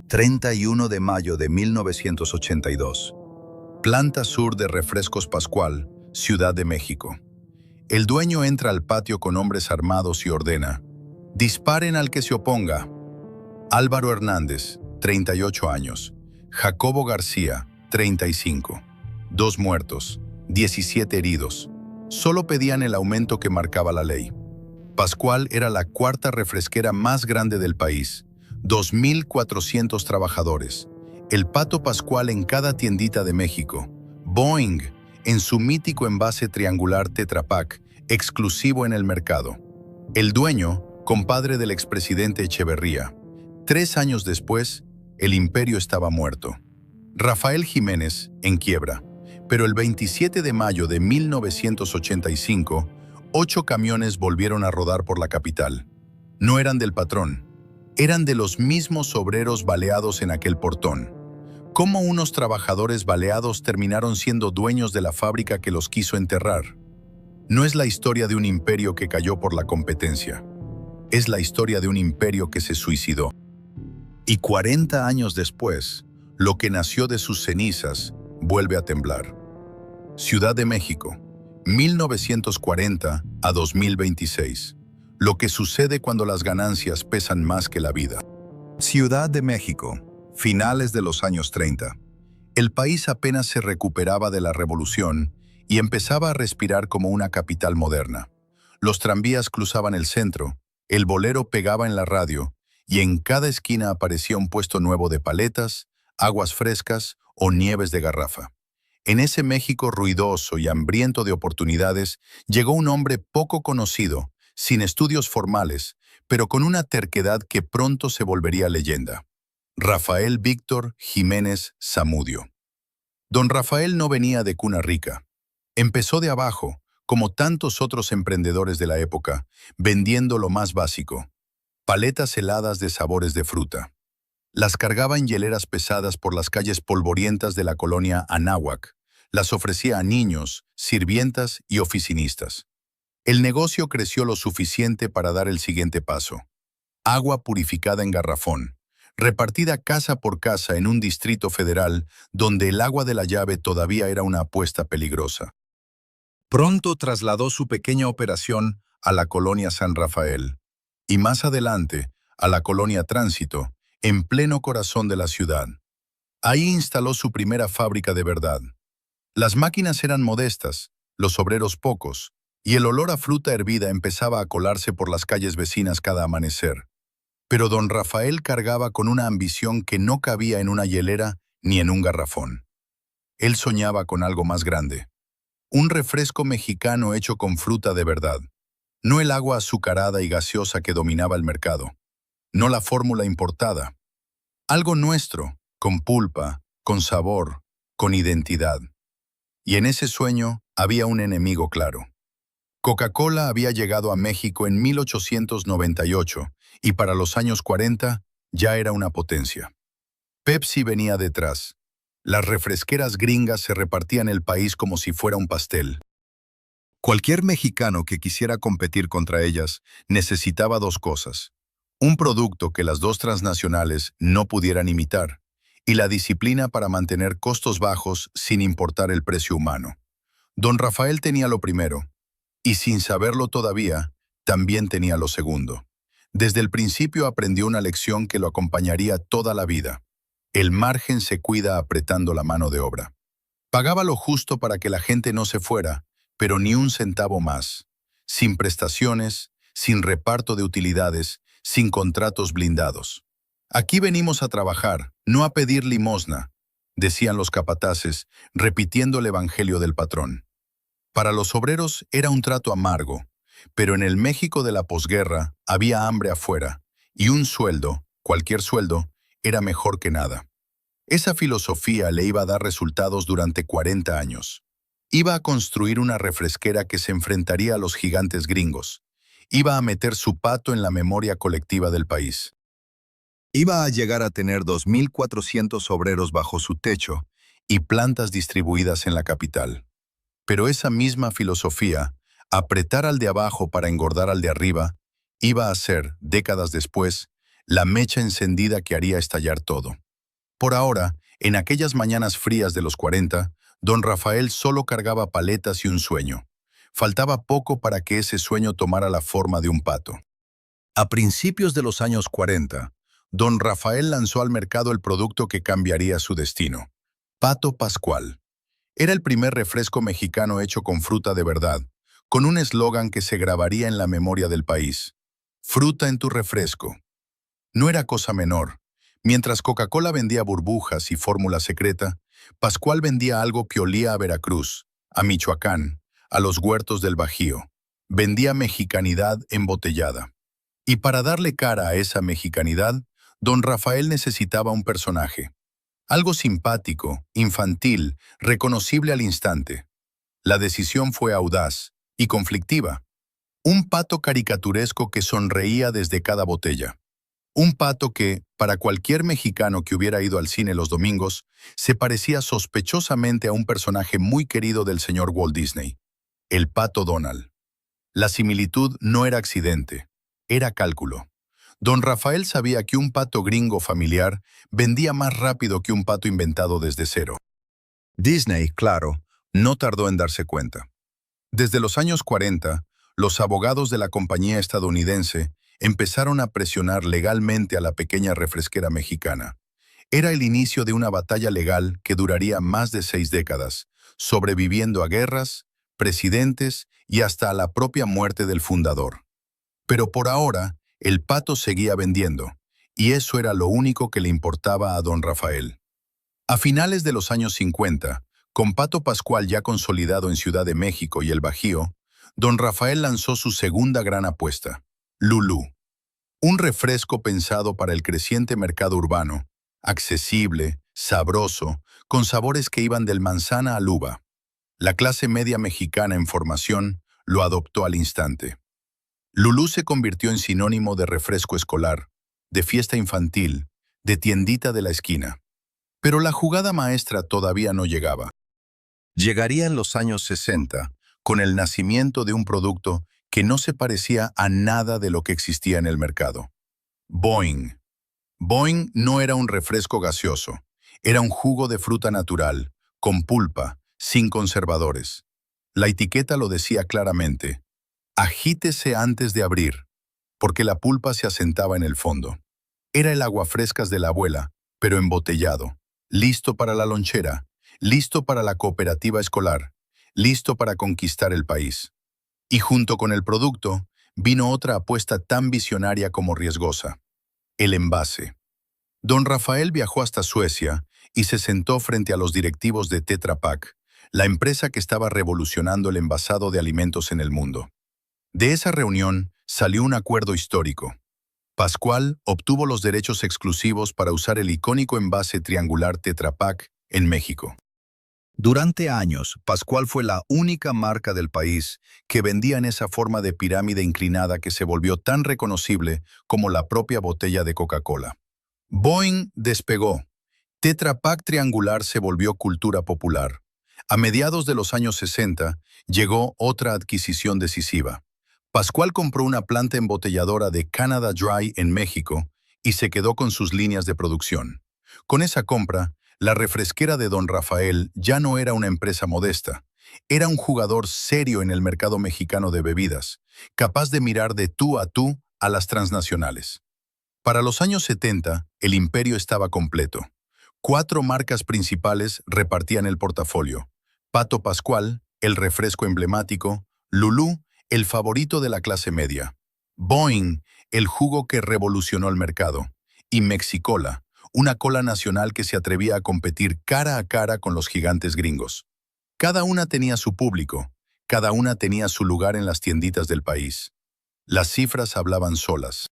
31 de mayo de 1982. Planta sur de Refrescos Pascual, Ciudad de México. El dueño entra al patio con hombres armados y ordena: disparen al que se oponga. Álvaro Hernández, 38 años. Jacobo García, 35. 2 muertos, 17 heridos. Solo pedían el aumento que marcaba la ley. Pascual era la cuarta refresquera más grande del país. 2.400 trabajadores. El Pato Pascual en cada tiendita de México. Boeing en su mítico envase triangular Tetra Pak, exclusivo en el mercado. El dueño, compadre del expresidente Echeverría. 3 años después, el imperio estaba muerto. Rafael Jiménez, en quiebra. Pero el 27 de mayo de 1985, 8 camiones volvieron a rodar por la capital. No eran del patrón, eran de los mismos obreros baleados en aquel portón. ¿Cómo unos trabajadores baleados terminaron siendo dueños de la fábrica que los quiso enterrar? No es la historia de un imperio que cayó por la competencia. Es la historia de un imperio que se suicidó. Y 40 años después, lo que nació de sus cenizas vuelve a temblar. Ciudad de México, 1940 a 2026. Lo que sucede cuando las ganancias pesan más que la vida. Ciudad de México, finales de los años 30. El país apenas se recuperaba de la revolución y empezaba a respirar como una capital moderna. Los tranvías cruzaban el centro, el bolero pegaba en la radio y en cada esquina aparecía un puesto nuevo de paletas, aguas frescas o nieves de garrafa. En ese México ruidoso y hambriento de oportunidades llegó un hombre poco conocido, sin estudios formales, pero con una terquedad que pronto se volvería leyenda. Rafael Víctor Jiménez Zamudio. Don Rafael no venía de cuna rica. Empezó de abajo, como tantos otros emprendedores de la época, vendiendo lo más básico: paletas heladas de sabores de fruta. Las cargaba en hieleras pesadas por las calles polvorientas de la colonia Anáhuac. Las ofrecía a niños, sirvientas y oficinistas. El negocio creció lo suficiente para dar el siguiente paso: agua purificada en garrafón, repartida casa por casa en un distrito federal donde el agua de la llave todavía era una apuesta peligrosa. Pronto trasladó su pequeña operación a la colonia San Rafael y más adelante a la colonia Tránsito, en pleno corazón de la ciudad. Ahí instaló su primera fábrica de verdad. Las máquinas eran modestas, los obreros pocos, y el olor a fruta hervida empezaba a colarse por las calles vecinas cada amanecer. Pero don Rafael cargaba con una ambición que no cabía en una hielera ni en un garrafón. Él soñaba con algo más grande. Un refresco mexicano hecho con fruta de verdad. No el agua azucarada y gaseosa que dominaba el mercado. No la fórmula importada. Algo nuestro, con pulpa, con sabor, con identidad. Y en ese sueño había un enemigo claro. Coca-Cola había llegado a México en 1898 y para los años 40 ya era una potencia. Pepsi venía detrás. Las refresqueras gringas se repartían el país como si fuera un pastel. Cualquier mexicano que quisiera competir contra ellas necesitaba 2 cosas: un producto que las 2 transnacionales no pudieran imitar, y la disciplina para mantener costos bajos sin importar el precio humano. Don Rafael tenía lo primero, y sin saberlo todavía, también tenía lo segundo. Desde el principio aprendió una lección que lo acompañaría toda la vida. El margen se cuida apretando la mano de obra. Pagaba lo justo para que la gente no se fuera, pero ni un centavo más. Sin prestaciones, sin reparto de utilidades, sin contratos blindados. Aquí venimos a trabajar, no a pedir limosna, decían los capataces, repitiendo el evangelio del patrón. Para los obreros era un trato amargo, pero en el México de la posguerra había hambre afuera, y un sueldo, cualquier sueldo, era mejor que nada. Esa filosofía le iba a dar resultados durante 40 años. Iba a construir una refresquera que se enfrentaría a los gigantes gringos. Iba a meter su pato en la memoria colectiva del país. Iba a llegar a tener 2.400 obreros bajo su techo y plantas distribuidas en la capital. Pero esa misma filosofía, apretar al de abajo para engordar al de arriba, iba a ser, décadas después, la mecha encendida que haría estallar todo. Por ahora, en aquellas mañanas frías de los 40, don Rafael solo cargaba paletas y un sueño. Faltaba poco para que ese sueño tomara la forma de un pato. A principios de los años 40, don Rafael lanzó al mercado el producto que cambiaría su destino. Pato Pascual. Era el primer refresco mexicano hecho con fruta de verdad, con un eslogan que se grabaría en la memoria del país. Fruta en tu refresco. No era cosa menor. Mientras Coca-Cola vendía burbujas y fórmula secreta, Pascual vendía algo que olía a Veracruz, a Michoacán, a los huertos del Bajío. Vendía mexicanidad embotellada. Y para darle cara a esa mexicanidad, don Rafael necesitaba un personaje. Algo simpático, infantil, reconocible al instante. La decisión fue audaz y conflictiva. Un pato caricaturesco que sonreía desde cada botella. Un pato que, para cualquier mexicano que hubiera ido al cine los domingos, se parecía sospechosamente a un personaje muy querido del señor Walt Disney, el Pato Donald. La similitud no era accidente, era cálculo. Don Rafael sabía que un pato gringo familiar vendía más rápido que un pato inventado desde cero. Disney, claro, no tardó en darse cuenta. Desde los años 40, los abogados de la compañía estadounidense empezaron a presionar legalmente a la pequeña refresquera mexicana. Era el inicio de una batalla legal que duraría más de 6 décadas, sobreviviendo a guerras, presidentes y hasta a la propia muerte del fundador. Pero por ahora, el pato seguía vendiendo, y eso era lo único que le importaba a don Rafael. A finales de los años 50, con Pato Pascual ya consolidado en Ciudad de México y el Bajío, don Rafael lanzó su segunda gran apuesta, Lulú. Un refresco pensado para el creciente mercado urbano, accesible, sabroso, con sabores que iban del manzana al uva. La clase media mexicana en formación lo adoptó al instante. Lulú se convirtió en sinónimo de refresco escolar, de fiesta infantil, de tiendita de la esquina. Pero la jugada maestra todavía no llegaba. Llegaría en los años 60, con el nacimiento de un producto que no se parecía a nada de lo que existía en el mercado. Boing. Boing no era un refresco gaseoso, era un jugo de fruta natural, con pulpa, sin conservadores. La etiqueta lo decía claramente. Agítese antes de abrir, porque la pulpa se asentaba en el fondo. Era el aguafrescas de la abuela, pero embotellado, listo para la lonchera, listo para la cooperativa escolar, listo para conquistar el país. Y junto con el producto, vino otra apuesta tan visionaria como riesgosa: el envase. Don Rafael viajó hasta Suecia y se sentó frente a los directivos de Tetra Pak, la empresa que estaba revolucionando el envasado de alimentos en el mundo. De esa reunión salió un acuerdo histórico. Pascual obtuvo los derechos exclusivos para usar el icónico envase triangular Tetra Pak en México. Durante años, Pascual fue la única marca del país que vendía en esa forma de pirámide inclinada que se volvió tan reconocible como la propia botella de Coca-Cola. Boing despegó. Tetra Pak triangular se volvió cultura popular. A mediados de los años 60, llegó otra adquisición decisiva. Pascual compró una planta embotelladora de Canada Dry en México y se quedó con sus líneas de producción. Con esa compra, la refresquera de don Rafael ya no era una empresa modesta. Era un jugador serio en el mercado mexicano de bebidas, capaz de mirar de tú a las transnacionales. Para los años 70, el imperio estaba completo. 4 marcas principales repartían el portafolio: Pato Pascual, el refresco emblemático; Lulú, el favorito de la clase media; Boing, el jugo que revolucionó el mercado; y Mexicola, una cola nacional que se atrevía a competir cara a cara con los gigantes gringos. Cada una tenía su público, cada una tenía su lugar en las tienditas del país. Las cifras hablaban solas.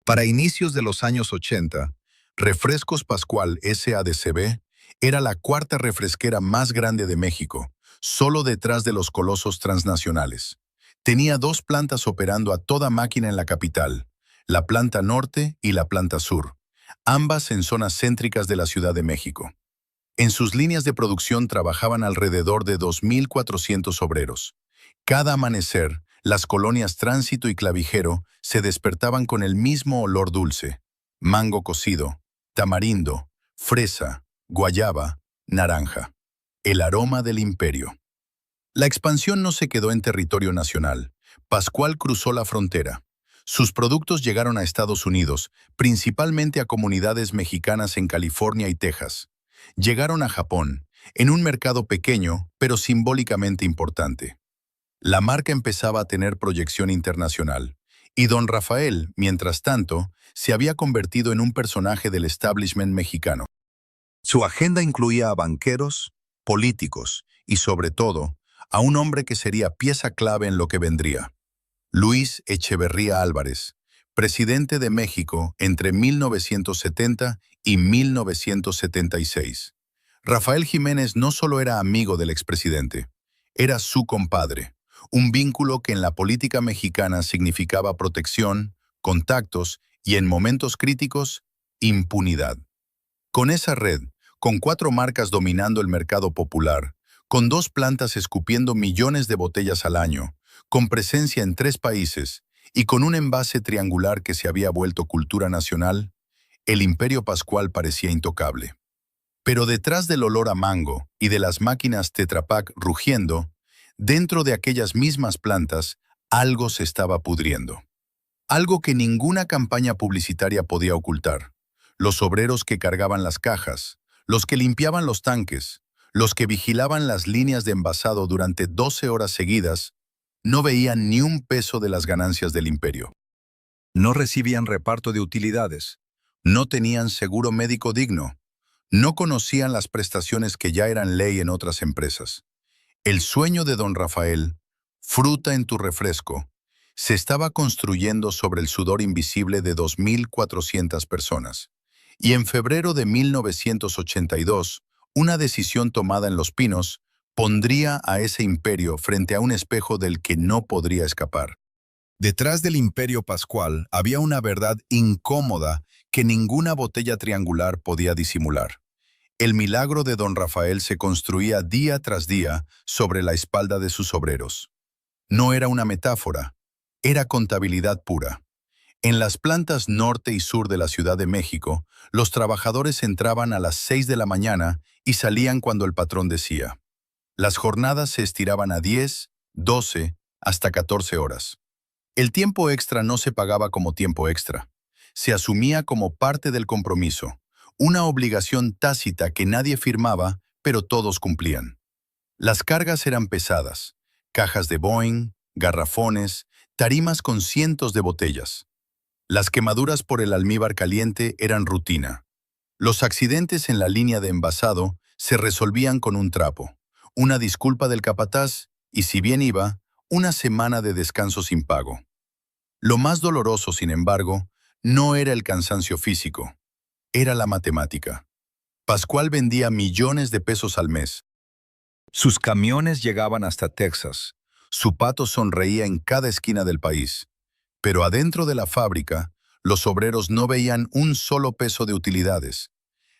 Para inicios de los años 80, Refrescos Pascual S.A.D.C.B. era la 4ª refresquera más grande de México, solo detrás de los colosos transnacionales. Tenía 2 plantas operando a toda máquina en la capital, la planta norte y la planta sur, ambas en zonas céntricas de la Ciudad de México. En sus líneas de producción trabajaban alrededor de 2.400 obreros. Cada amanecer, las colonias Tránsito y Clavijero se despertaban con el mismo olor dulce, mango cocido, tamarindo, fresa, guayaba, naranja. El aroma del imperio. La expansión no se quedó en territorio nacional. Pascual cruzó la frontera. Sus productos llegaron a Estados Unidos, principalmente a comunidades mexicanas en California y Texas. Llegaron a Japón, en un mercado pequeño, pero simbólicamente importante. La marca empezaba a tener proyección internacional, y don Rafael, mientras tanto, se había convertido en un personaje del establishment mexicano. Su agenda incluía a banqueros, políticos y, sobre todo, a un hombre que sería pieza clave en lo que vendría. Luis Echeverría Álvarez, presidente de México entre 1970 y 1976. Rafael Jiménez no solo era amigo del expresidente, era su compadre, un vínculo que en la política mexicana significaba protección, contactos y, en momentos críticos, impunidad. Con esa red, con 4 marcas dominando el mercado popular, con 2 plantas escupiendo millones de botellas al año, con presencia en 3 países y con un envase triangular que se había vuelto cultura nacional, el Imperio Pascual parecía intocable. Pero detrás del olor a mango y de las máquinas Tetra Pak rugiendo, dentro de aquellas mismas plantas, algo se estaba pudriendo. Algo que ninguna campaña publicitaria podía ocultar. Los obreros que cargaban las cajas, los que limpiaban los tanques, los que vigilaban las líneas de envasado durante 12 horas seguidas, no veían ni un peso de las ganancias del imperio. No recibían reparto de utilidades, no tenían seguro médico digno, no conocían las prestaciones que ya eran ley en otras empresas. El sueño de don Rafael, fruta en tu refresco, se estaba construyendo sobre el sudor invisible de 2.400 personas. Y en febrero de 1982, una decisión tomada en Los Pinos pondría a ese imperio frente a un espejo del que no podría escapar. Detrás del Imperio Pascual había una verdad incómoda que ninguna botella triangular podía disimular. El milagro de don Rafael se construía día tras día sobre la espalda de sus obreros. No era una metáfora, era contabilidad pura. En las plantas norte y sur de la Ciudad de México, los trabajadores entraban a las 6 de la mañana y salían cuando el patrón decía. Las jornadas se estiraban a 10, 12, hasta 14 horas. El tiempo extra no se pagaba como tiempo extra. Se asumía como parte del compromiso, una obligación tácita que nadie firmaba, pero todos cumplían. Las cargas eran pesadas, cajas de Boeing, garrafones, tarimas con cientos de botellas. Las quemaduras por el almíbar caliente eran rutina. Los accidentes en la línea de envasado se resolvían con un trapo, una disculpa del capataz y, si bien iba, una semana de descanso sin pago. Lo más doloroso, sin embargo, no era el cansancio físico, era la matemática. Pascual vendía millones de pesos al mes. Sus camiones llegaban hasta Texas. Su pato sonreía en cada esquina del país. Pero adentro de la fábrica, los obreros no veían un solo peso de utilidades.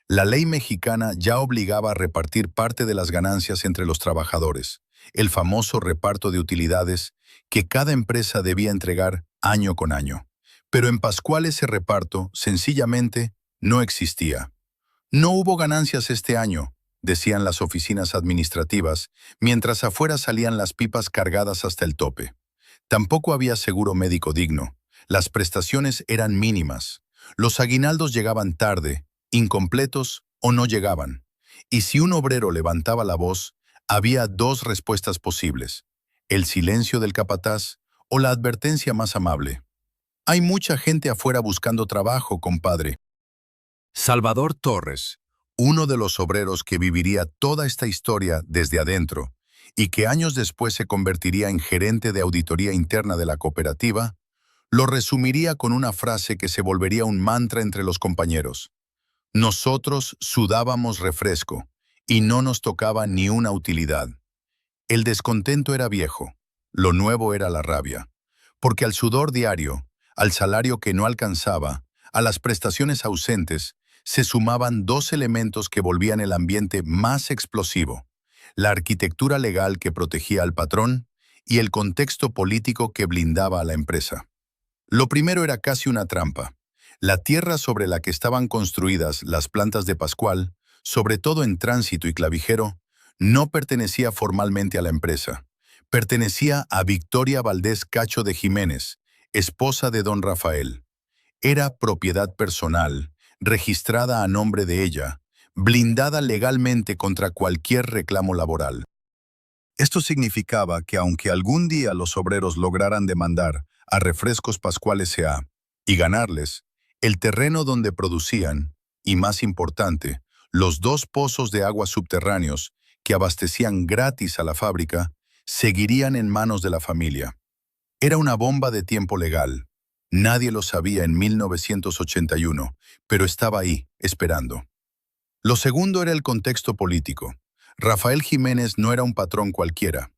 La ley mexicana ya obligaba a repartir parte de las ganancias entre los trabajadores, el famoso reparto de utilidades que cada empresa debía entregar año con año. Pero en Pascual ese reparto, sencillamente, no existía. No hubo ganancias este año, decían las oficinas administrativas, mientras afuera salían las pipas cargadas hasta el tope. Tampoco había seguro médico digno. Las prestaciones eran mínimas. Los aguinaldos llegaban tarde, incompletos o no llegaban. Y si un obrero levantaba la voz, había 2 respuestas posibles: el silencio del capataz o la advertencia más amable. Hay mucha gente afuera buscando trabajo, compadre. Salvador Torres, uno de los obreros que viviría toda esta historia desde adentro y que años después se convertiría en gerente de auditoría interna de la cooperativa, lo resumiría con una frase que se volvería un mantra entre los compañeros. Nosotros sudábamos refresco y no nos tocaba ni una utilidad. El descontento era viejo, lo nuevo era la rabia, porque al sudor diario, al salario que no alcanzaba, a las prestaciones ausentes, se sumaban 2 elementos que volvían el ambiente más explosivo: la arquitectura legal que protegía al patrón y el contexto político que blindaba a la empresa. Lo primero era casi una trampa. La tierra sobre la que estaban construidas las plantas de Pascual, sobre todo en Tránsito y Clavijero, no pertenecía formalmente a la empresa. Pertenecía a Victoria Valdés Cacho de Jiménez, esposa de don Rafael. Era propiedad personal, registrada a nombre de ella, blindada legalmente contra cualquier reclamo laboral. Esto significaba que aunque algún día los obreros lograran demandar a Refrescos Pascual S.A. y ganarles, el terreno donde producían, y más importante, los 2 pozos de agua subterráneos que abastecían gratis a la fábrica, seguirían en manos de la familia. Era una bomba de tiempo legal. Nadie lo sabía en 1981, pero estaba ahí, esperando. Lo segundo era el contexto político. Rafael Jiménez no era un patrón cualquiera.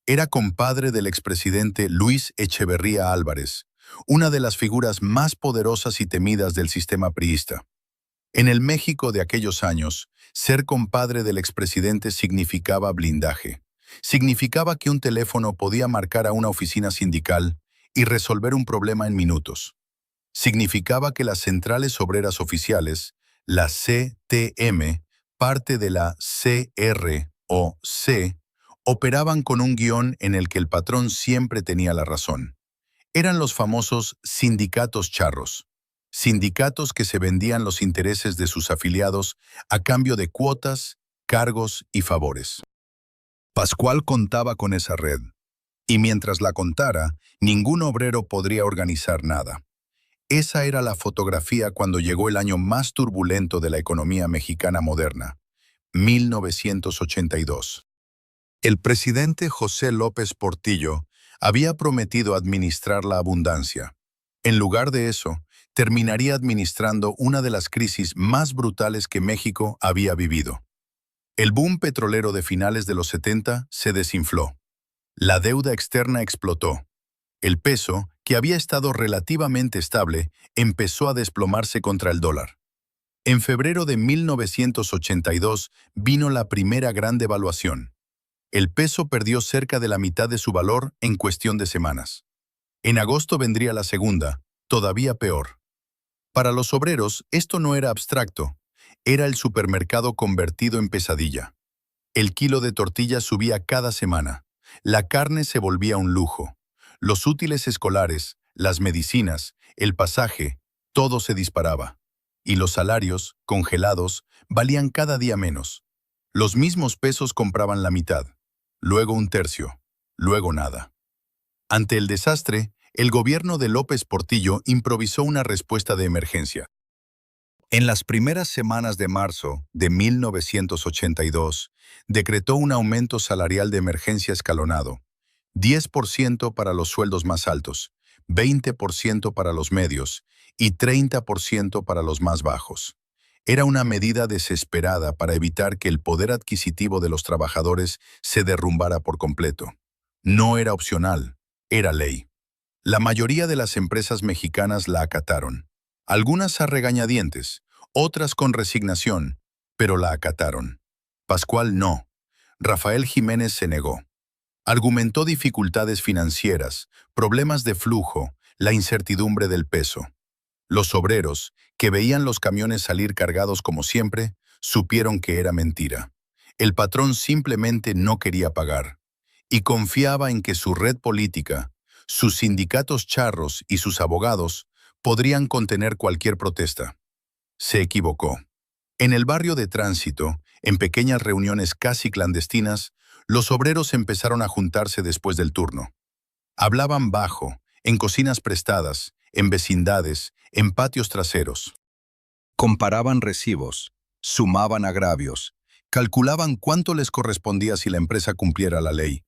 Era compadre del expresidente Luis Echeverría Álvarez, una de las figuras más poderosas y temidas del sistema priista. En el México de aquellos años, ser compadre del expresidente significaba blindaje. Significaba que un teléfono podía marcar a una oficina sindical y resolver un problema en minutos. Significaba que las centrales obreras oficiales, la CTM, parte de la CROC, operaban con un guión en el que el patrón siempre tenía la razón. Eran los famosos sindicatos charros. Sindicatos que se vendían los intereses de sus afiliados a cambio de cuotas, cargos y favores. Pascual contaba con esa red, y mientras la contara, ningún obrero podría organizar nada. Esa era la fotografía cuando llegó el año más turbulento de la economía mexicana moderna, 1982. El presidente José López Portillo había prometido administrar la abundancia. En lugar de eso, terminaría administrando una de las crisis más brutales que México había vivido. El boom petrolero de finales de los 70 se desinfló. La deuda externa explotó. El peso, que había estado relativamente estable, empezó a desplomarse contra el dólar. En febrero de 1982 vino la primera gran devaluación. El peso perdió cerca de la mitad de su valor en cuestión de semanas. En agosto vendría la segunda, todavía peor. Para los obreros, esto no era abstracto. Era el supermercado convertido en pesadilla. El kilo de tortillas subía cada semana. La carne se volvía un lujo. Los útiles escolares, las medicinas, el pasaje, todo se disparaba. Y los salarios, congelados, valían cada día menos. Los mismos pesos compraban la mitad, luego un tercio, luego nada. Ante el desastre, el gobierno de López Portillo improvisó una respuesta de emergencia. En las primeras semanas de marzo de 1982, decretó un aumento salarial de emergencia escalonado. 10% para los sueldos más altos, 20% para los medios y 30% para los más bajos. Era una medida desesperada para evitar que el poder adquisitivo de los trabajadores se derrumbara por completo. No era opcional, era ley. La mayoría de las empresas mexicanas la acataron. Algunas a regañadientes, otras con resignación, pero la acataron. Pascual no. Rafael Jiménez se negó. Argumentó dificultades financieras, problemas de flujo, la incertidumbre del peso. Los obreros, que veían los camiones salir cargados como siempre, supieron que era mentira. El patrón simplemente no quería pagar. Y confiaba en que su red política, sus sindicatos charros y sus abogados podrían contener cualquier protesta. Se equivocó. En el barrio de Tránsito, en pequeñas reuniones casi clandestinas, los obreros empezaron a juntarse después del turno. Hablaban bajo, en cocinas prestadas, en vecindades, en patios traseros. Comparaban recibos, sumaban agravios, calculaban cuánto les correspondía si la empresa cumpliera la ley.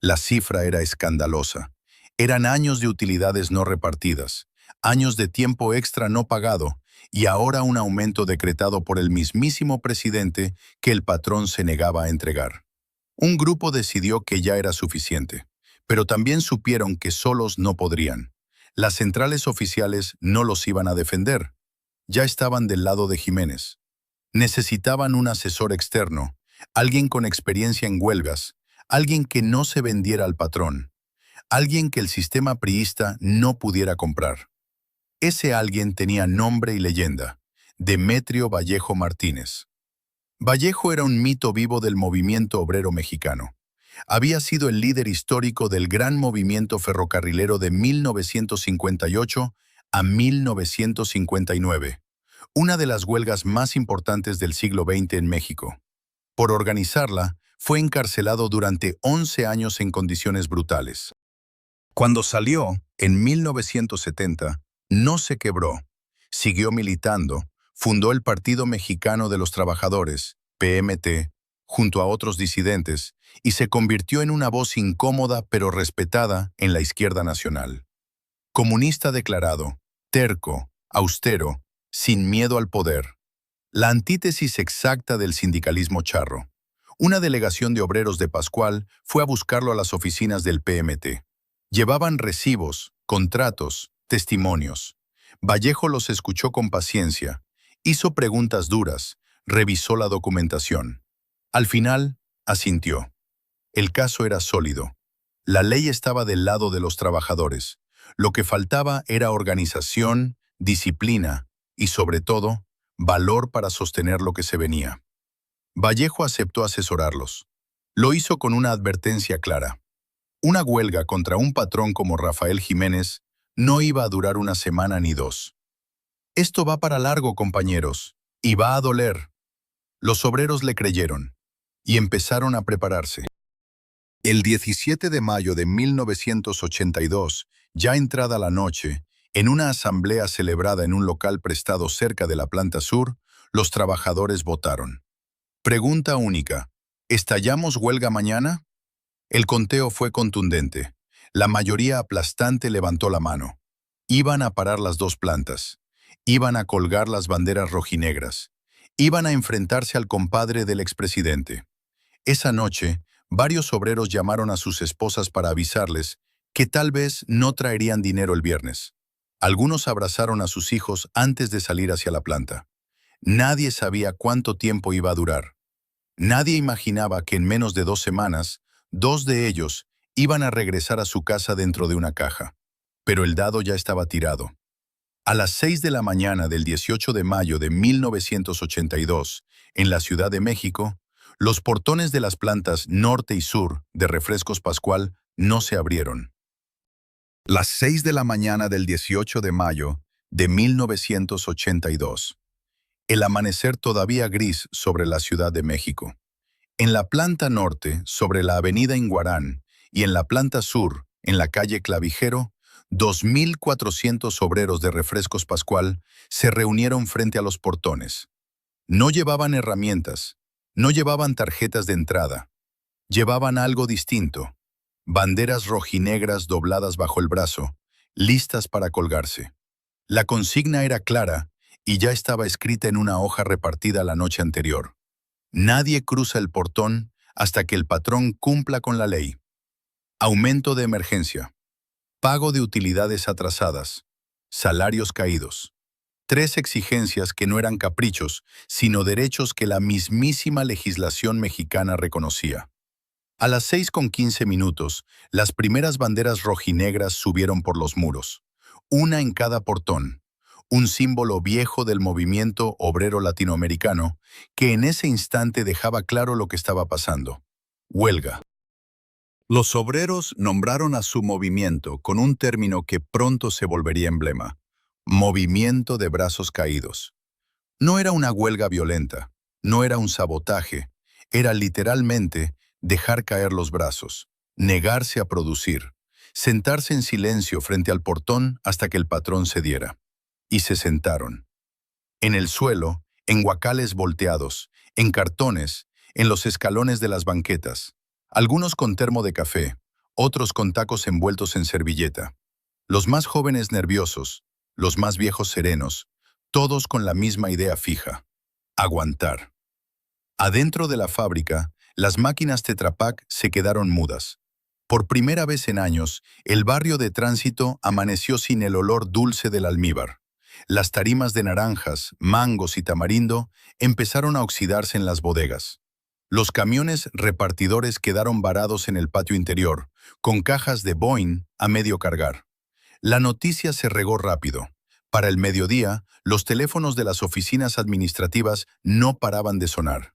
La cifra era escandalosa. Eran años de utilidades no repartidas, años de tiempo extra no pagado y ahora un aumento decretado por el mismísimo presidente que el patrón se negaba a entregar. Un grupo decidió que ya era suficiente, pero también supieron que solos no podrían. Las centrales oficiales no los iban a defender. Ya estaban del lado de Jiménez. Necesitaban un asesor externo, alguien con experiencia en huelgas, alguien que no se vendiera al patrón, alguien que el sistema priista no pudiera comprar. Ese alguien tenía nombre y leyenda: Demetrio Vallejo Martínez. Vallejo era un mito vivo del movimiento obrero mexicano. Había sido el líder histórico del gran movimiento ferrocarrilero de 1958 a 1959, una de las huelgas más importantes del siglo XX en México. Por organizarla, fue encarcelado durante 11 años en condiciones brutales. Cuando salió, en 1970, no se quebró. Siguió militando, fundó el Partido Mexicano de los Trabajadores, PMT, junto a otros disidentes, y se convirtió en una voz incómoda pero respetada en la izquierda nacional. Comunista declarado, terco, austero, sin miedo al poder. La antítesis exacta del sindicalismo charro. Una delegación de obreros de Pascual fue a buscarlo a las oficinas del PMT. Llevaban recibos, contratos, testimonios. Vallejo los escuchó con paciencia, hizo preguntas duras, revisó la documentación. Al final, asintió. El caso era sólido. La ley estaba del lado de los trabajadores. Lo que faltaba era organización, disciplina y, sobre todo, valor para sostener lo que se venía. Vallejo aceptó asesorarlos. Lo hizo con una advertencia clara. Una huelga contra un patrón como Rafael Jiménez no iba a durar una semana ni dos. Esto va para largo, compañeros, y va a doler. Los obreros le creyeron y empezaron a prepararse. El 17 de mayo de 1982, ya entrada la noche, en una asamblea celebrada en un local prestado cerca de la planta sur, los trabajadores votaron. Pregunta única: ¿estallamos huelga mañana? El conteo fue contundente. La mayoría aplastante levantó la mano. Iban a parar las dos plantas. Iban a colgar las banderas rojinegras. Iban a enfrentarse al compadre del expresidente. Esa noche, varios obreros llamaron a sus esposas para avisarles que tal vez no traerían dinero el viernes. Algunos abrazaron a sus hijos antes de salir hacia la planta. Nadie sabía cuánto tiempo iba a durar. Nadie imaginaba que en menos de 2 semanas, 2 de ellos iban a regresar a su casa dentro de una caja. Pero el dado ya estaba tirado. A las 6 de la mañana del 18 de mayo de 1982, en la Ciudad de México, los portones de las plantas norte y sur de Refrescos Pascual no se abrieron. Las 6 de la mañana del 18 de mayo de 1982. El amanecer todavía gris sobre la Ciudad de México. En la planta norte, sobre la avenida Inguarán, y en la planta sur, en la calle Clavijero, 2.400 obreros de Refrescos Pascual se reunieron frente a los portones. No llevaban herramientas, no llevaban tarjetas de entrada. Llevaban algo distinto: banderas rojinegras dobladas bajo el brazo, listas para colgarse. La consigna era clara y ya estaba escrita en una hoja repartida la noche anterior. Nadie cruza el portón hasta que el patrón cumpla con la ley. Aumento de emergencia. Pago de utilidades atrasadas. Salarios caídos. 3 exigencias que no eran caprichos, sino derechos que la mismísima legislación mexicana reconocía. A las 6:15, las primeras banderas rojinegras subieron por los muros, una en cada portón, un símbolo viejo del movimiento obrero latinoamericano que en ese instante dejaba claro lo que estaba pasando: huelga. Los obreros nombraron a su movimiento con un término que pronto se volvería emblema: movimiento de brazos caídos. No era una huelga violenta, no era un sabotaje, era literalmente dejar caer los brazos, negarse a producir, sentarse en silencio frente al portón hasta que el patrón cediera. Y se sentaron. En el suelo, en guacales volteados, en cartones, en los escalones de las banquetas, algunos con termo de café, otros con tacos envueltos en servilleta. Los más jóvenes nerviosos, los más viejos serenos, todos con la misma idea fija: aguantar. Adentro de la fábrica, las máquinas Tetra Pak se quedaron mudas. Por primera vez en años, el barrio de Tránsito amaneció sin el olor dulce del almíbar. Las tarimas de naranjas, mangos y tamarindo empezaron a oxidarse en las bodegas. Los camiones repartidores quedaron varados en el patio interior, con cajas de Boeing a medio cargar. La noticia se regó rápido. Para el mediodía, los teléfonos de las oficinas administrativas no paraban de sonar.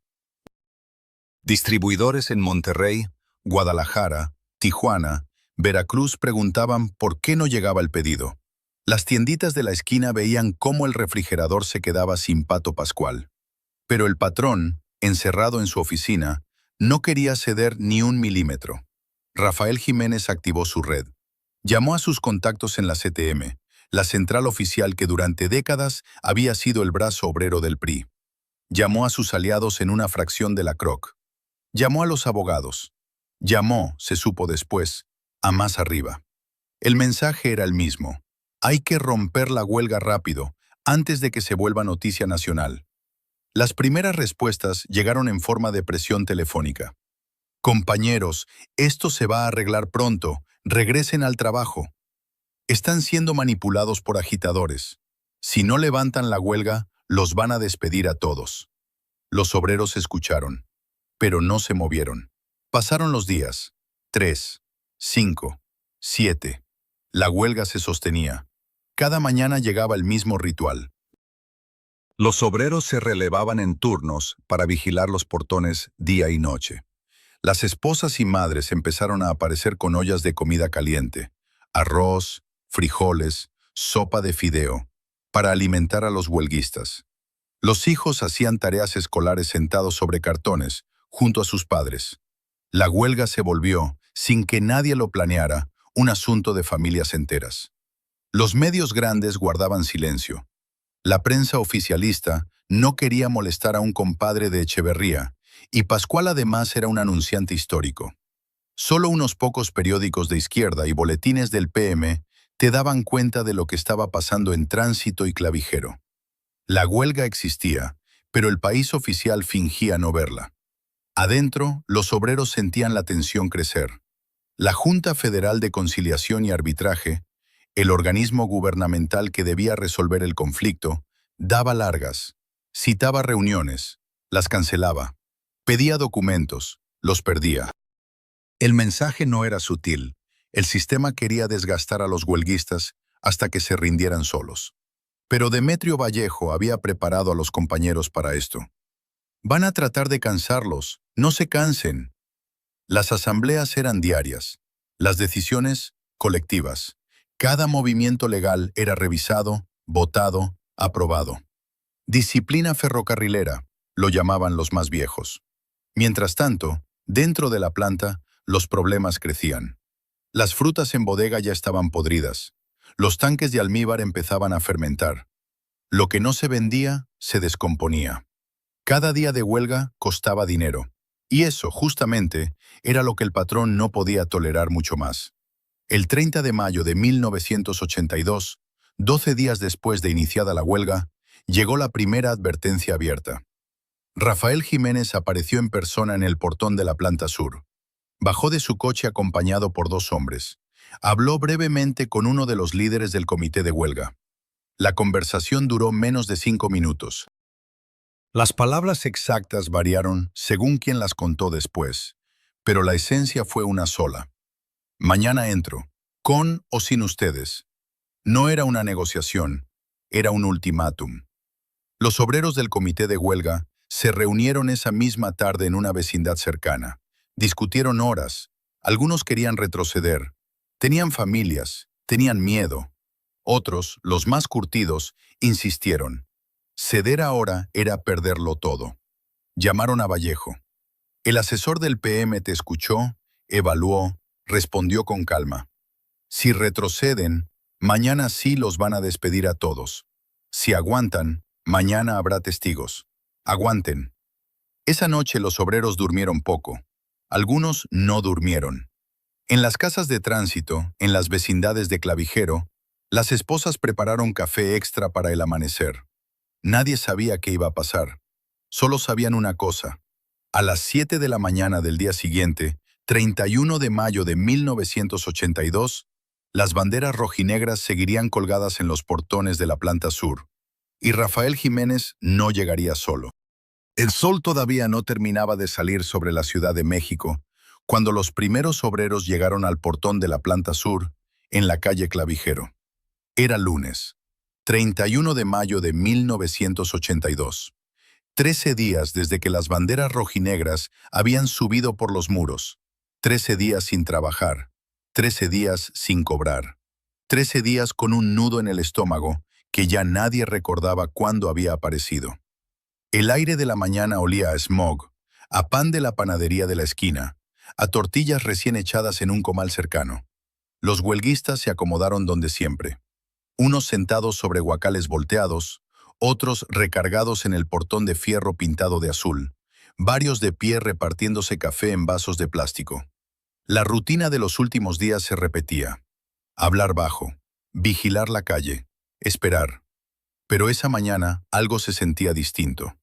Distribuidores en Monterrey, Guadalajara, Tijuana, Veracruz preguntaban por qué no llegaba el pedido. Las tienditas de la esquina veían cómo el refrigerador se quedaba sin Pato Pascual. Pero el patrón, encerrado en su oficina, no quería ceder ni un milímetro. Rafael Jiménez activó su red. Llamó a sus contactos en la CTM, la central oficial que durante décadas había sido el brazo obrero del PRI. Llamó a sus aliados en una fracción de la CROC. Llamó a los abogados. Llamó, se supo después, a más arriba. El mensaje era el mismo. Hay que romper la huelga rápido, antes de que se vuelva noticia nacional. Las primeras respuestas llegaron en forma de presión telefónica. Compañeros, esto se va a arreglar pronto, regresen al trabajo. Están siendo manipulados por agitadores. Si no levantan la huelga, los van a despedir a todos. Los obreros escucharon, pero no se movieron. Pasaron los días. 3, 5, 7. La huelga se sostenía. Cada mañana llegaba el mismo ritual. Los obreros se relevaban en turnos para vigilar los portones día y noche. Las esposas y madres empezaron a aparecer con ollas de comida caliente, arroz, frijoles, sopa de fideo, para alimentar a los huelguistas. Los hijos hacían tareas escolares sentados sobre cartones, junto a sus padres. La huelga se volvió, sin que nadie lo planeara, un asunto de familias enteras. Los medios grandes guardaban silencio. La prensa oficialista no quería molestar a un compadre de Echeverría, y Pascual además era un anunciante histórico. Solo unos pocos periódicos de izquierda y boletines del PM te daban cuenta de lo que estaba pasando en Tránsito y Clavijero. La huelga existía, pero el país oficial fingía no verla. Adentro, los obreros sentían la tensión crecer. La Junta Federal de Conciliación y Arbitraje, el organismo gubernamental que debía resolver el conflicto, daba largas, citaba reuniones, las cancelaba, pedía documentos, los perdía. El mensaje no era sutil. El sistema quería desgastar a los huelguistas hasta que se rindieran solos. Pero Demetrio Vallejo había preparado a los compañeros para esto. Van a tratar de cansarlos, no se cansen. Las asambleas eran diarias, las decisiones colectivas. Cada movimiento legal era revisado, votado, aprobado. Disciplina ferrocarrilera, lo llamaban los más viejos. Mientras tanto, dentro de la planta, los problemas crecían. Las frutas en bodega ya estaban podridas. Los tanques de almíbar empezaban a fermentar. Lo que no se vendía, se descomponía. Cada día de huelga costaba dinero. Y eso, justamente, era lo que el patrón no podía tolerar mucho más. El 30 de mayo de 1982, 12 días después de iniciada la huelga, llegó la primera advertencia abierta. Rafael Jiménez apareció en persona en el portón de la planta sur. Bajó de su coche acompañado por 2 hombres. Habló brevemente con uno de los líderes del comité de huelga. La conversación duró menos de 5 minutos. Las palabras exactas variaron según quien las contó después, pero la esencia fue una sola. Mañana entro, con o sin ustedes. No era una negociación, era un ultimátum. Los obreros del comité de huelga se reunieron esa misma tarde en una vecindad cercana. Discutieron horas. Algunos querían retroceder. Tenían familias, tenían miedo. Otros, los más curtidos, insistieron. Ceder ahora era perderlo todo. Llamaron a Vallejo. El asesor del PM te escuchó, evaluó, respondió con calma. Si retroceden, mañana sí los van a despedir a todos. Si aguantan, mañana habrá testigos. Aguanten. Esa noche los obreros durmieron poco. Algunos no durmieron. En las casas de tránsito, en las vecindades de Clavijero, las esposas prepararon café extra para el amanecer. Nadie sabía qué iba a pasar. Solo sabían una cosa. A las 7 de la mañana del día siguiente, 31 de mayo de 1982, las banderas rojinegras seguirían colgadas en los portones de la planta sur, y Rafael Jiménez no llegaría solo. El sol todavía no terminaba de salir sobre la Ciudad de México, cuando los primeros obreros llegaron al portón de la planta sur, en la calle Clavijero. Era lunes. 31 de mayo de 1982. 13 días desde que las banderas rojinegras habían subido por los muros. 13 días sin trabajar. 13 días sin cobrar. 13 días con un nudo en el estómago que ya nadie recordaba cuándo había aparecido. El aire de la mañana olía a smog, a pan de la panadería de la esquina, a tortillas recién echadas en un comal cercano. Los huelguistas se acomodaron donde siempre. Unos sentados sobre guacales volteados, otros recargados en el portón de fierro pintado de azul, varios de pie repartiéndose café en vasos de plástico. La rutina de los últimos días se repetía. Hablar bajo, vigilar la calle, esperar. Pero esa mañana algo se sentía distinto.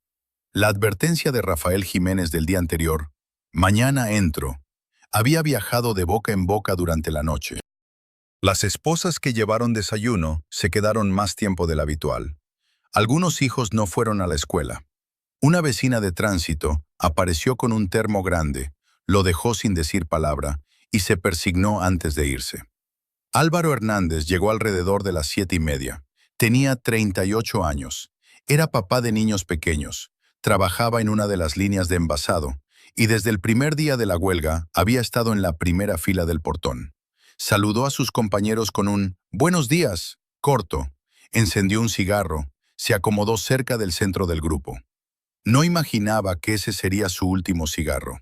La advertencia de Rafael Jiménez del día anterior, mañana entro, había viajado de boca en boca durante la noche. Las esposas que llevaron desayuno se quedaron más tiempo del habitual. Algunos hijos no fueron a la escuela. Una vecina de tránsito apareció con un termo grande, lo dejó sin decir palabra y se persignó antes de irse. Álvaro Hernández llegó alrededor de las 7:30. Tenía 38 años. Era papá de niños pequeños. Trabajaba en una de las líneas de envasado y desde el primer día de la huelga había estado en la primera fila del portón. Saludó a sus compañeros con un «Buenos días», corto, encendió un cigarro, se acomodó cerca del centro del grupo. No imaginaba que ese sería su último cigarro.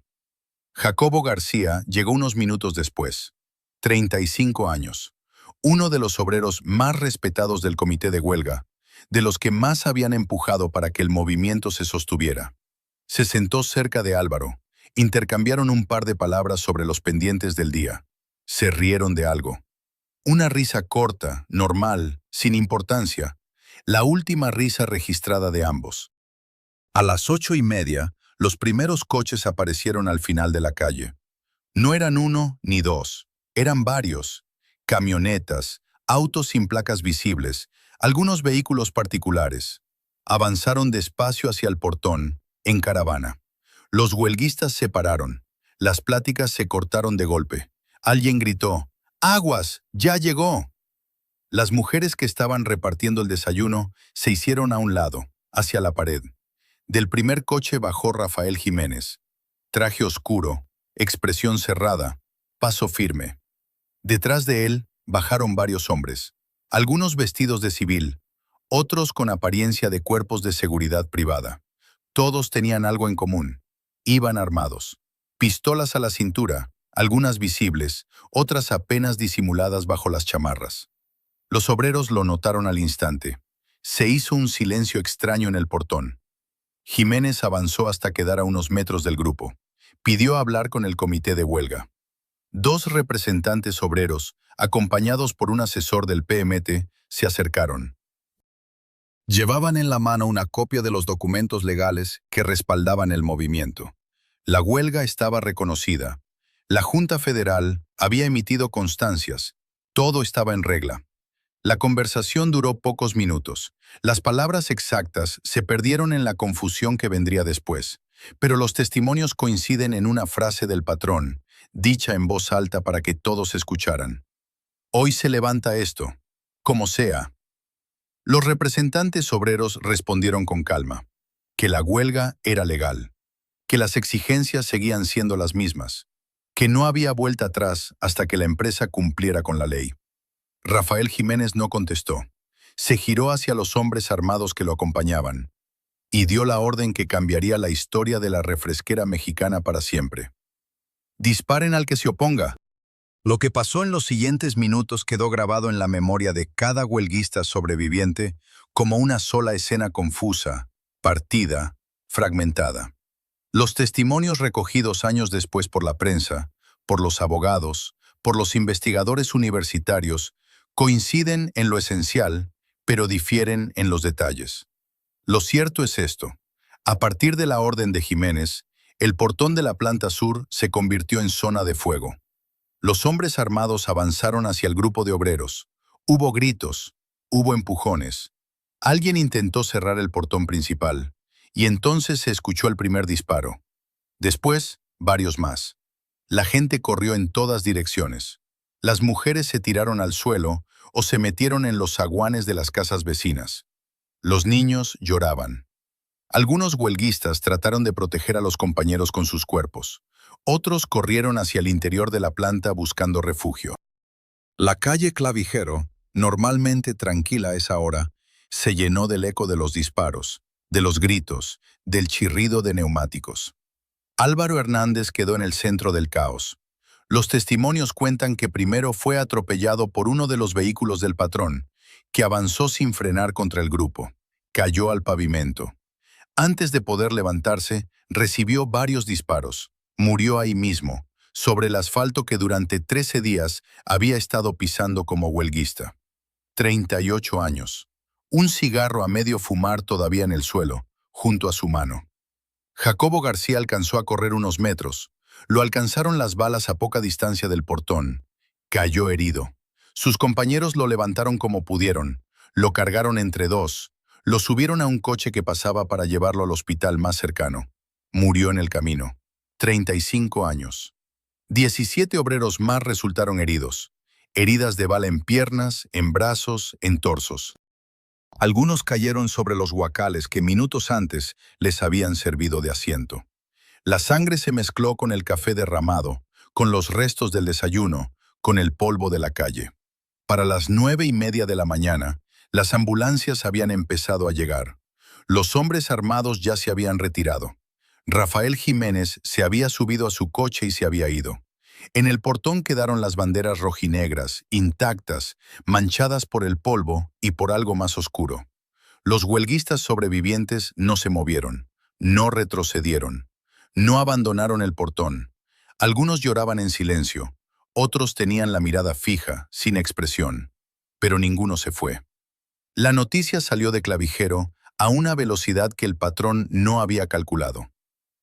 Jacobo García llegó unos minutos después. 35 años. Uno de los obreros más respetados del comité de huelga, de los que más habían empujado para que el movimiento se sostuviera. Se sentó cerca de Álvaro. Intercambiaron un par de palabras sobre los pendientes del día. Se rieron de algo. Una risa corta, normal, sin importancia. La última risa registrada de ambos. A las 8:30, los primeros coches aparecieron al final de la calle. No eran uno ni dos, eran varios. Camionetas, autos sin placas visibles, algunos vehículos particulares. Avanzaron despacio hacia el portón, en caravana. Los huelguistas se pararon. Las pláticas se cortaron de golpe. Alguien gritó, «¡Aguas! ¡Ya llegó!». Las mujeres que estaban repartiendo el desayuno se hicieron a un lado, hacia la pared. Del primer coche bajó Rafael Jiménez. Traje oscuro, expresión cerrada, paso firme. Detrás de él bajaron varios hombres, algunos vestidos de civil, otros con apariencia de cuerpos de seguridad privada. Todos tenían algo en común. Iban armados. Pistolas a la cintura, algunas visibles, otras apenas disimuladas bajo las chamarras. Los obreros lo notaron al instante. Se hizo un silencio extraño en el portón. Jiménez avanzó hasta quedar a unos metros del grupo. Pidió hablar con el comité de huelga. Dos representantes obreros, acompañados por un asesor del PMT, se acercaron. Llevaban en la mano una copia de los documentos legales que respaldaban el movimiento. La huelga estaba reconocida. La Junta Federal había emitido constancias. Todo estaba en regla. La conversación duró pocos minutos. Las palabras exactas se perdieron en la confusión que vendría después, pero los testimonios coinciden en una frase del patrón, dicha en voz alta para que todos escucharan. Hoy se levanta esto, como sea. Los representantes obreros respondieron con calma, que la huelga era legal, que las exigencias seguían siendo las mismas, que no había vuelta atrás hasta que la empresa cumpliera con la ley. Rafael Jiménez no contestó. Se giró hacia los hombres armados que lo acompañaban y dio la orden que cambiaría la historia de la refresquera mexicana para siempre. «Disparen al que se oponga». Lo que pasó en los siguientes minutos quedó grabado en la memoria de cada huelguista sobreviviente como una sola escena confusa, partida, fragmentada. Los testimonios recogidos años después por la prensa, por los abogados, por los investigadores universitarios, coinciden en lo esencial, pero difieren en los detalles. Lo cierto es esto. A partir de la orden de Jiménez, el portón de la planta sur se convirtió en zona de fuego. Los hombres armados avanzaron hacia el grupo de obreros. Hubo gritos, hubo empujones. Alguien intentó cerrar el portón principal, y entonces se escuchó el primer disparo. Después, varios más. La gente corrió en todas direcciones. Las mujeres se tiraron al suelo o se metieron en los zaguanes de las casas vecinas. Los niños lloraban. Algunos huelguistas trataron de proteger a los compañeros con sus cuerpos. Otros corrieron hacia el interior de la planta buscando refugio. La calle Clavijero, normalmente tranquila a esa hora, se llenó del eco de los disparos, de los gritos, del chirrido de neumáticos. Álvaro Hernández quedó en el centro del caos. Los testimonios cuentan que primero fue atropellado por uno de los vehículos del patrón, que avanzó sin frenar contra el grupo. Cayó al pavimento. Antes de poder levantarse, recibió varios disparos. Murió ahí mismo, sobre el asfalto que durante 13 días había estado pisando como huelguista. 38 años. Un cigarro a medio fumar todavía en el suelo, junto a su mano. Jacobo García alcanzó a correr unos metros. Lo alcanzaron las balas a poca distancia del portón. Cayó herido. Sus compañeros lo levantaron como pudieron. Lo cargaron entre dos. Lo subieron a un coche que pasaba para llevarlo al hospital más cercano. Murió en el camino. 35 años. 17 obreros más resultaron heridos. Heridas de bala en piernas, en brazos, en torsos. Algunos cayeron sobre los guacales que minutos antes les habían servido de asiento. La sangre se mezcló con el café derramado, con los restos del desayuno, con el polvo de la calle. Para las 9:30 de la mañana, las ambulancias habían empezado a llegar. Los hombres armados ya se habían retirado. Rafael Jiménez se había subido a su coche y se había ido. En el portón quedaron las banderas rojinegras, intactas, manchadas por el polvo y por algo más oscuro. Los huelguistas sobrevivientes no se movieron, no retrocedieron, no abandonaron el portón. Algunos lloraban en silencio, otros tenían la mirada fija, sin expresión, pero ninguno se fue. La noticia salió de Clavijero a una velocidad que el patrón no había calculado.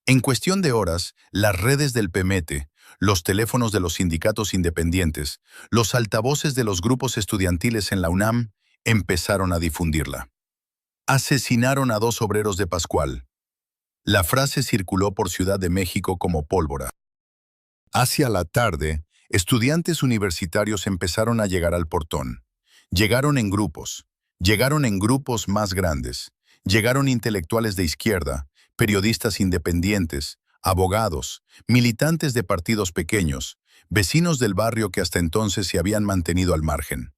En cuestión de horas, las redes del PEMETE, los teléfonos de los sindicatos independientes, los altavoces de los grupos estudiantiles en la UNAM empezaron a difundirla. Asesinaron a 2 obreros de Pascual. La frase circuló por Ciudad de México como pólvora. Hacia la tarde, estudiantes universitarios empezaron a llegar al portón. Llegaron en grupos más grandes. Llegaron intelectuales de izquierda, periodistas independientes, abogados, militantes de partidos pequeños, vecinos del barrio que hasta entonces se habían mantenido al margen.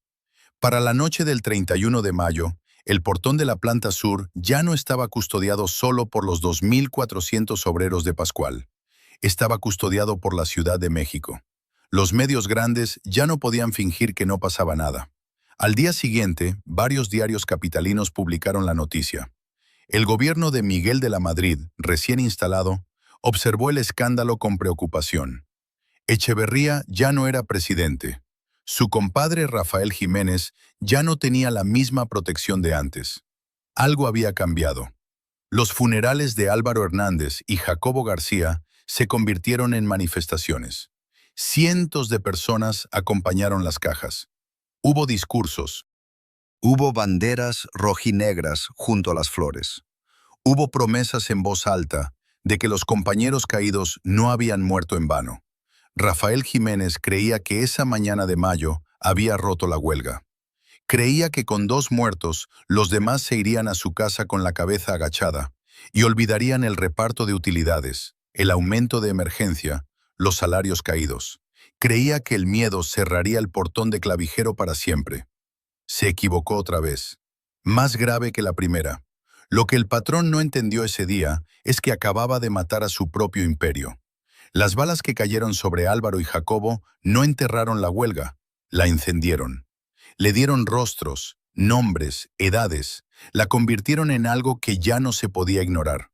Para la noche del 31 de mayo, el portón de la planta sur ya no estaba custodiado solo por los 2.400 obreros de Pascual. Estaba custodiado por la Ciudad de México. Los medios grandes ya no podían fingir que no pasaba nada. Al día siguiente, varios diarios capitalinos publicaron la noticia. El gobierno de Miguel de la Madrid, recién instalado, observó el escándalo con preocupación. Echeverría ya no era presidente. Su compadre Rafael Jiménez ya no tenía la misma protección de antes. Algo había cambiado. Los funerales de Álvaro Hernández y Jacobo García se convirtieron en manifestaciones. Cientos de personas acompañaron las cajas. Hubo discursos. Hubo banderas rojinegras junto a las flores. Hubo promesas en voz alta de que los compañeros caídos no habían muerto en vano. Rafael Jiménez creía que esa mañana de mayo había roto la huelga. Creía que con 2 muertos, los demás se irían a su casa con la cabeza agachada y olvidarían el reparto de utilidades, el aumento de emergencia, los salarios caídos. Creía que el miedo cerraría el portón de Clavijero para siempre. Se equivocó otra vez. Más grave que la primera. Lo que el patrón no entendió ese día es que acababa de matar a su propio imperio. Las balas que cayeron sobre Álvaro y Jacobo no enterraron la huelga, la incendieron. Le dieron rostros, nombres, edades, la convirtieron en algo que ya no se podía ignorar.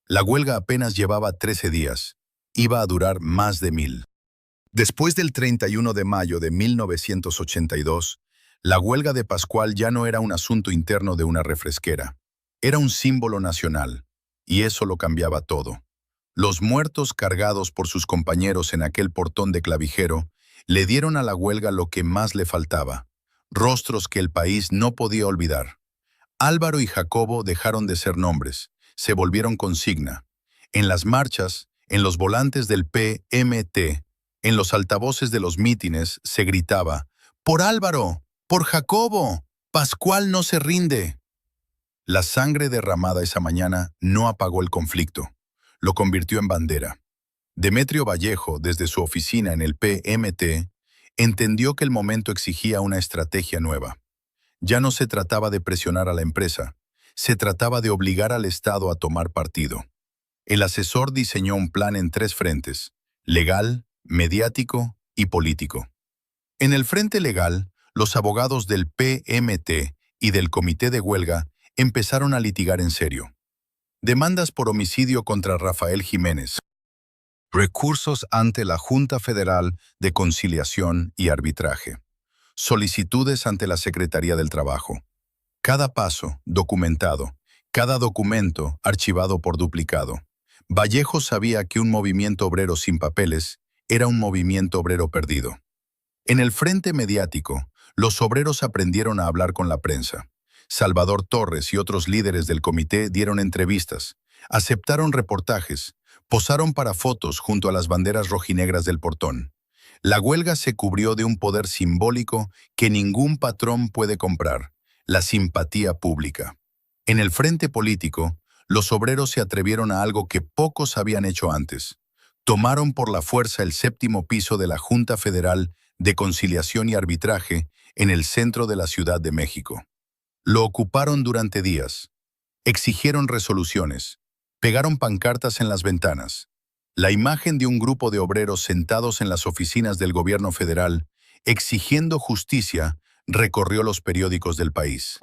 La huelga apenas llevaba 13 días, iba a durar más de 1000. Después del 31 de mayo de 1982, la huelga de Pascual ya no era un asunto interno de una refresquera. Era un símbolo nacional, y eso lo cambiaba todo. Los muertos cargados por sus compañeros en aquel portón de Clavijero le dieron a la huelga lo que más le faltaba, rostros que el país no podía olvidar. Álvaro y Jacobo dejaron de ser nombres, se volvieron consigna. En las marchas, en los volantes del PMT, En los altavoces de los mítines se gritaba: «¡Por Álvaro! ¡Por Jacobo! ¡Pascual no se rinde!». La sangre derramada esa mañana no apagó el conflicto, lo convirtió en bandera. Demetrio Vallejo, desde su oficina en el PMT, entendió que el momento exigía una estrategia nueva. Ya no se trataba de presionar a la empresa, se trataba de obligar al Estado a tomar partido. El asesor diseñó un plan en 3 frentes: legal, mediático y político. En el frente legal, los abogados del PMT y del Comité de Huelga empezaron a litigar en serio. Demandas por homicidio contra Rafael Jiménez. Recursos ante la Junta Federal de Conciliación y Arbitraje. Solicitudes ante la Secretaría del Trabajo. Cada paso documentado, cada documento archivado por duplicado. Vallejo sabía que un movimiento obrero sin papeles era un movimiento obrero perdido. En el frente mediático, los obreros aprendieron a hablar con la prensa. Salvador Torres y otros líderes del comité dieron entrevistas, aceptaron reportajes, posaron para fotos junto a las banderas rojinegras del portón. La huelga se cubrió de un poder simbólico que ningún patrón puede comprar: la simpatía pública. En el frente político, los obreros se atrevieron a algo que pocos habían hecho antes. Tomaron por la fuerza el 7º piso de la Junta Federal de Conciliación y Arbitraje en el centro de la Ciudad de México. Lo ocuparon durante días. Exigieron resoluciones. Pegaron pancartas en las ventanas. La imagen de un grupo de obreros sentados en las oficinas del gobierno federal, exigiendo justicia, recorrió los periódicos del país.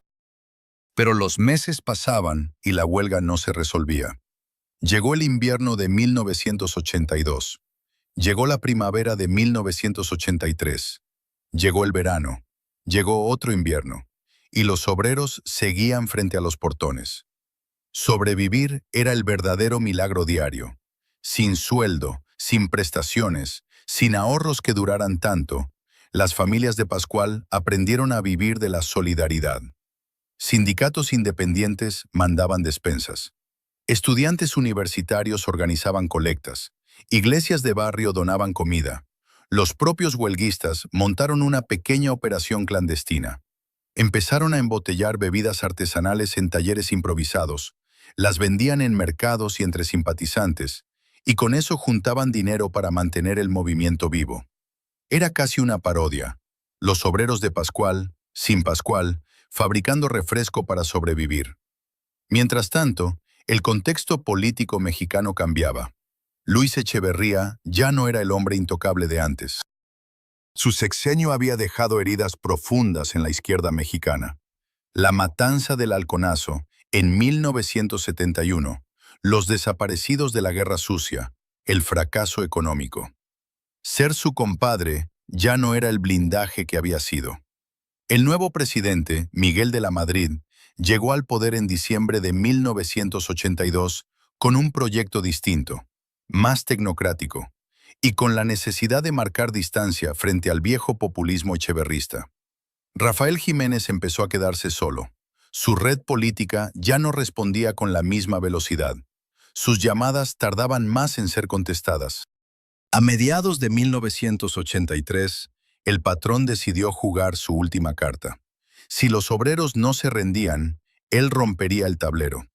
Pero los meses pasaban y la huelga no se resolvía. Llegó el invierno de 1982. Llegó la primavera de 1983. Llegó el verano. Llegó otro invierno. Y los obreros seguían frente a los portones. Sobrevivir era el verdadero milagro diario. Sin sueldo, sin prestaciones, sin ahorros que duraran tanto, las familias de Pascual aprendieron a vivir de la solidaridad. Sindicatos independientes mandaban despensas. Estudiantes universitarios organizaban colectas. Iglesias de barrio donaban comida. Los propios huelguistas montaron una pequeña operación clandestina. Empezaron a embotellar bebidas artesanales en talleres improvisados, las vendían en mercados y entre simpatizantes, y con eso juntaban dinero para mantener el movimiento vivo. Era casi una parodia. Los obreros de Pascual, sin Pascual, fabricando refresco para sobrevivir. Mientras tanto, el contexto político mexicano cambiaba. Luis Echeverría ya no era el hombre intocable de antes. Su sexenio había dejado heridas profundas en la izquierda mexicana. La matanza del Halconazo, en 1971, los desaparecidos de la Guerra Sucia, el fracaso económico. Ser su compadre ya no era el blindaje que había sido. El nuevo presidente, Miguel de la Madrid, llegó al poder en diciembre de 1982 con un proyecto distinto, más tecnocrático, y con la necesidad de marcar distancia frente al viejo populismo echeverrista. Rafael Jiménez empezó a quedarse solo. Su red política ya no respondía con la misma velocidad. Sus llamadas tardaban más en ser contestadas. A mediados de 1983, el patrón decidió jugar su última carta. Si los obreros no se rendían, él rompería el tablero.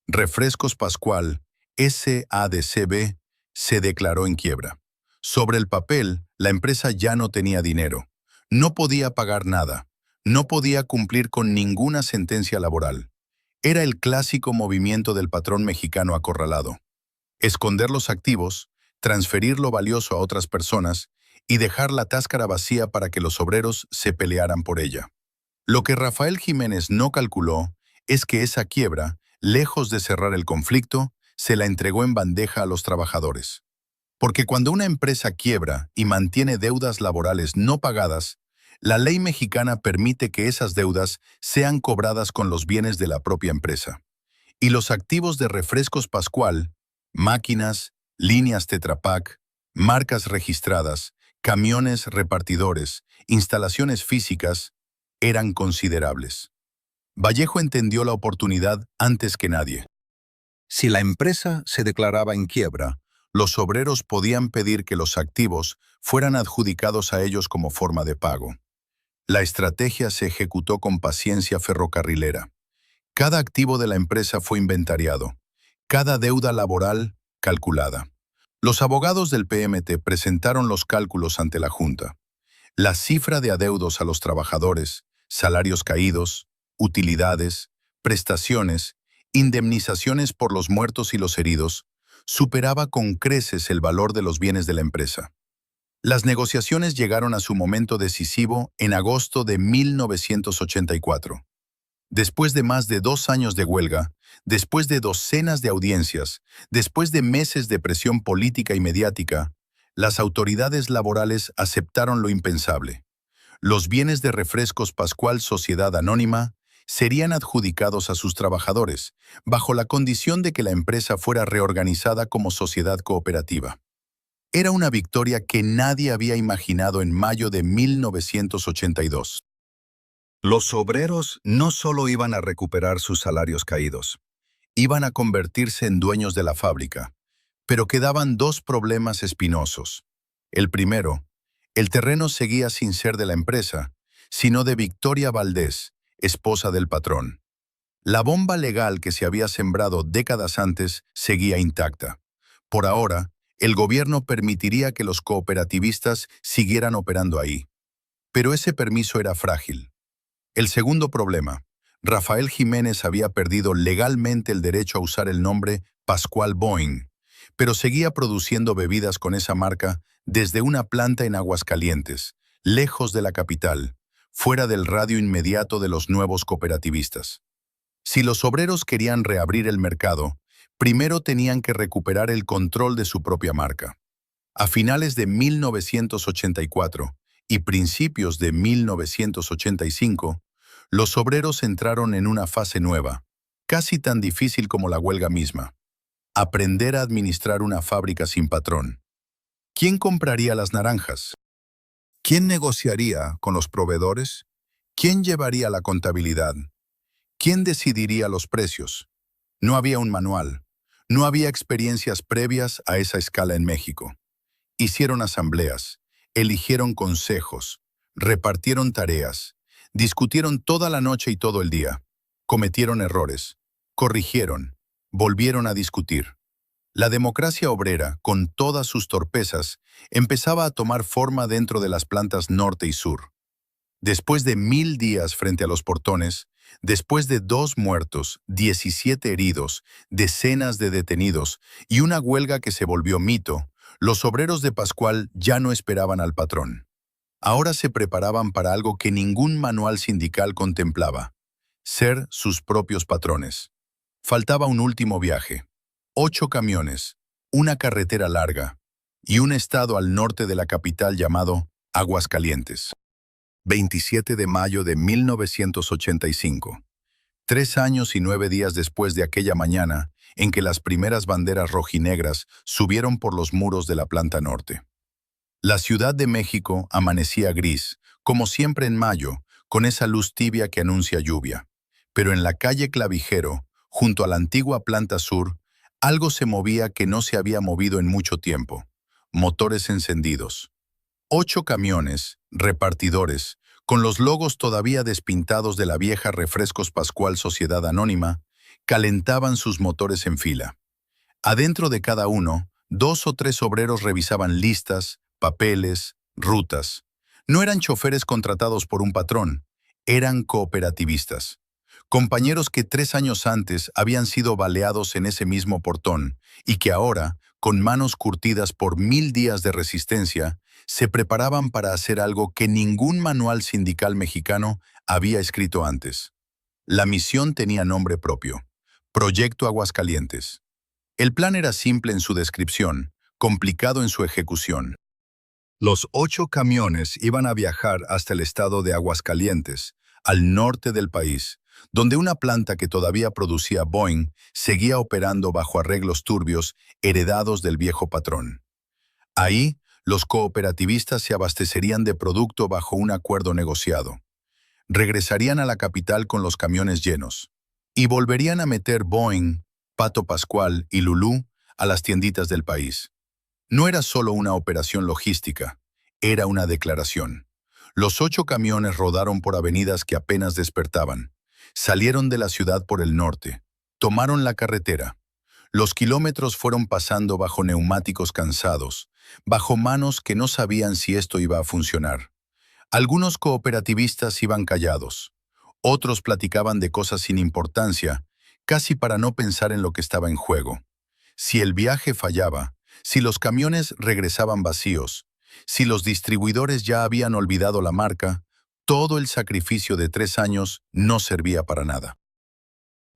Refrescos Pascual, SADCB, se declaró en quiebra. Sobre el papel, la empresa ya no tenía dinero. No podía pagar nada. No podía cumplir con ninguna sentencia laboral. Era el clásico movimiento del patrón mexicano acorralado. Esconder los activos, transferir lo valioso a otras personas y dejar la táscara vacía para que los obreros se pelearan por ella. Lo que Rafael Jiménez no calculó es que esa quiebra, lejos de cerrar el conflicto, se la entregó en bandeja a los trabajadores. Porque cuando una empresa quiebra y mantiene deudas laborales no pagadas, la ley mexicana permite que esas deudas sean cobradas con los bienes de la propia empresa. Y los activos de Refrescos Pascual, máquinas, líneas Tetra Pak, marcas registradas, camiones repartidores, instalaciones físicas, eran considerables. Vallejo entendió la oportunidad antes que nadie. Si la empresa se declaraba en quiebra, Los obreros podían pedir que los activos fueran adjudicados a ellos como forma de pago. La estrategia se ejecutó con paciencia ferrocarrilera. Cada activo de la empresa fue inventariado, cada deuda laboral calculada. Los abogados del PMT presentaron los cálculos ante la Junta. La cifra de adeudos a los trabajadores, salarios caídos, utilidades, prestaciones, indemnizaciones por los muertos y los heridos, superaba con creces el valor de los bienes de la empresa. Las negociaciones llegaron a su momento decisivo en agosto de 1984. Después de más de 2 años de huelga, después de docenas de audiencias, después de meses de presión política y mediática, las autoridades laborales aceptaron lo impensable. Los bienes de Refrescos Pascual Sociedad Anónima serían adjudicados a sus trabajadores, bajo la condición de que la empresa fuera reorganizada como sociedad cooperativa. Era una victoria que nadie había imaginado en mayo de 1982. Los obreros no solo iban a recuperar sus salarios caídos, iban a convertirse en dueños de la fábrica, pero quedaban dos problemas espinosos. El primero, el terreno seguía sin ser de la empresa, sino de Victoria Valdés, esposa del patrón. La bomba legal que se había sembrado décadas antes seguía intacta. Por ahora, el gobierno permitiría que los cooperativistas siguieran operando ahí. Pero ese permiso era frágil. El segundo problema, Rafael Jiménez había perdido legalmente el derecho a usar el nombre Pascual Boing, pero seguía produciendo bebidas con esa marca desde una planta en Aguascalientes, lejos de la capital, fuera del radio inmediato de los nuevos cooperativistas. Si los obreros querían reabrir el mercado, primero tenían que recuperar el control de su propia marca. A finales de 1984 y principios de 1985, los obreros entraron en una fase nueva, casi tan difícil como la huelga misma: aprender a administrar una fábrica sin patrón. ¿Quién compraría las naranjas? ¿Quién negociaría con los proveedores? ¿Quién llevaría la contabilidad? ¿Quién decidiría los precios? No había un manual. No había experiencias previas a esa escala en México. Hicieron asambleas, eligieron consejos, repartieron tareas, discutieron toda la noche y todo el día, cometieron errores, corrigieron, volvieron a discutir. La democracia obrera, con todas sus torpezas, empezaba a tomar forma dentro de las plantas norte y sur. Después de 1000 días frente a los portones, después de 2 muertos, 17 heridos, decenas de detenidos y una huelga que se volvió mito, los obreros de Pascual ya no esperaban al patrón. Ahora se preparaban para algo que ningún manual sindical contemplaba: ser sus propios patrones. Faltaba un último viaje: 8 camiones, una carretera larga y un estado al norte de la capital llamado Aguascalientes. 27 de mayo de 1985. 3 años y 9 días después de aquella mañana en que las primeras banderas rojinegras subieron por los muros de la planta norte. La Ciudad de México amanecía gris, como siempre en mayo, con esa luz tibia que anuncia lluvia. Pero en la calle Clavijero, junto a la antigua planta sur, algo se movía que no se había movido en mucho tiempo: motores encendidos. 8 camiones, repartidores, con los logos todavía despintados de la vieja Refrescos Pascual Sociedad Anónima, calentaban sus motores en fila. Adentro de cada uno, 2 o 3 obreros revisaban listas, papeles, rutas. No eran choferes contratados por un patrón, eran cooperativistas. Compañeros que 3 años antes habían sido baleados en ese mismo portón y que ahora, con manos curtidas por 1000 días de resistencia, se preparaban para hacer algo que ningún manual sindical mexicano había escrito antes. La misión tenía nombre propio: Proyecto Aguascalientes. El plan era simple en su descripción, complicado en su ejecución. Los 8 camiones iban a viajar hasta el estado de Aguascalientes, al norte del país, donde una planta que todavía producía Boeing seguía operando bajo arreglos turbios heredados del viejo patrón. Ahí, los cooperativistas se abastecerían de producto bajo un acuerdo negociado. Regresarían a la capital con los camiones llenos y volverían a meter Boeing, Pato Pascual y Lulú a las tienditas del país. No era solo una operación logística, era una declaración. Los 8 camiones rodaron por avenidas que apenas despertaban. Salieron de la ciudad por el norte, tomaron la carretera. Los kilómetros fueron pasando bajo neumáticos cansados, bajo manos que no sabían si esto iba a funcionar. Algunos cooperativistas iban callados, otros platicaban de cosas sin importancia, casi para no pensar en lo que estaba en juego. Si el viaje fallaba, si los camiones regresaban vacíos, si los distribuidores ya habían olvidado la marca, todo el sacrificio de 3 años no servía para nada.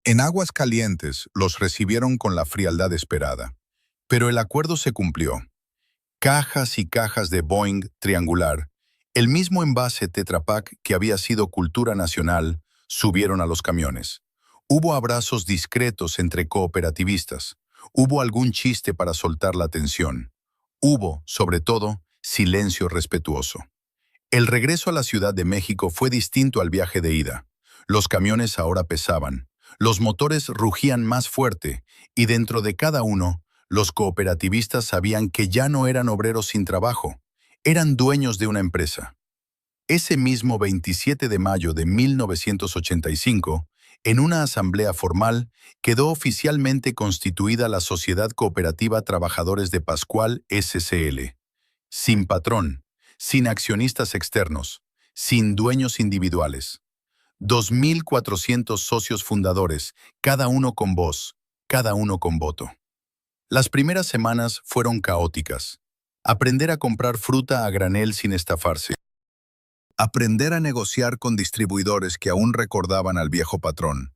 En Aguascalientes los recibieron con la frialdad esperada, pero el acuerdo se cumplió. Cajas y cajas de Boeing triangular, el mismo envase Tetra Pak que había sido cultura nacional, subieron a los camiones. Hubo abrazos discretos entre cooperativistas. Hubo algún chiste para soltar la tensión. Hubo, sobre todo, silencio respetuoso. El regreso a la Ciudad de México fue distinto al viaje de ida. Los camiones ahora pesaban. Los motores rugían más fuerte y dentro de cada uno, los cooperativistas sabían que ya no eran obreros sin trabajo, eran dueños de una empresa. Ese mismo 27 de mayo de 1985, en una asamblea formal, quedó oficialmente constituida la Sociedad Cooperativa Trabajadores de Pascual S.C.L. Sin patrón, sin accionistas externos, sin dueños individuales. 2.400 socios fundadores, cada uno con voz, cada uno con voto. Las primeras semanas fueron caóticas. Aprender a comprar fruta a granel sin estafarse. Aprender a negociar con distribuidores que aún recordaban al viejo patrón.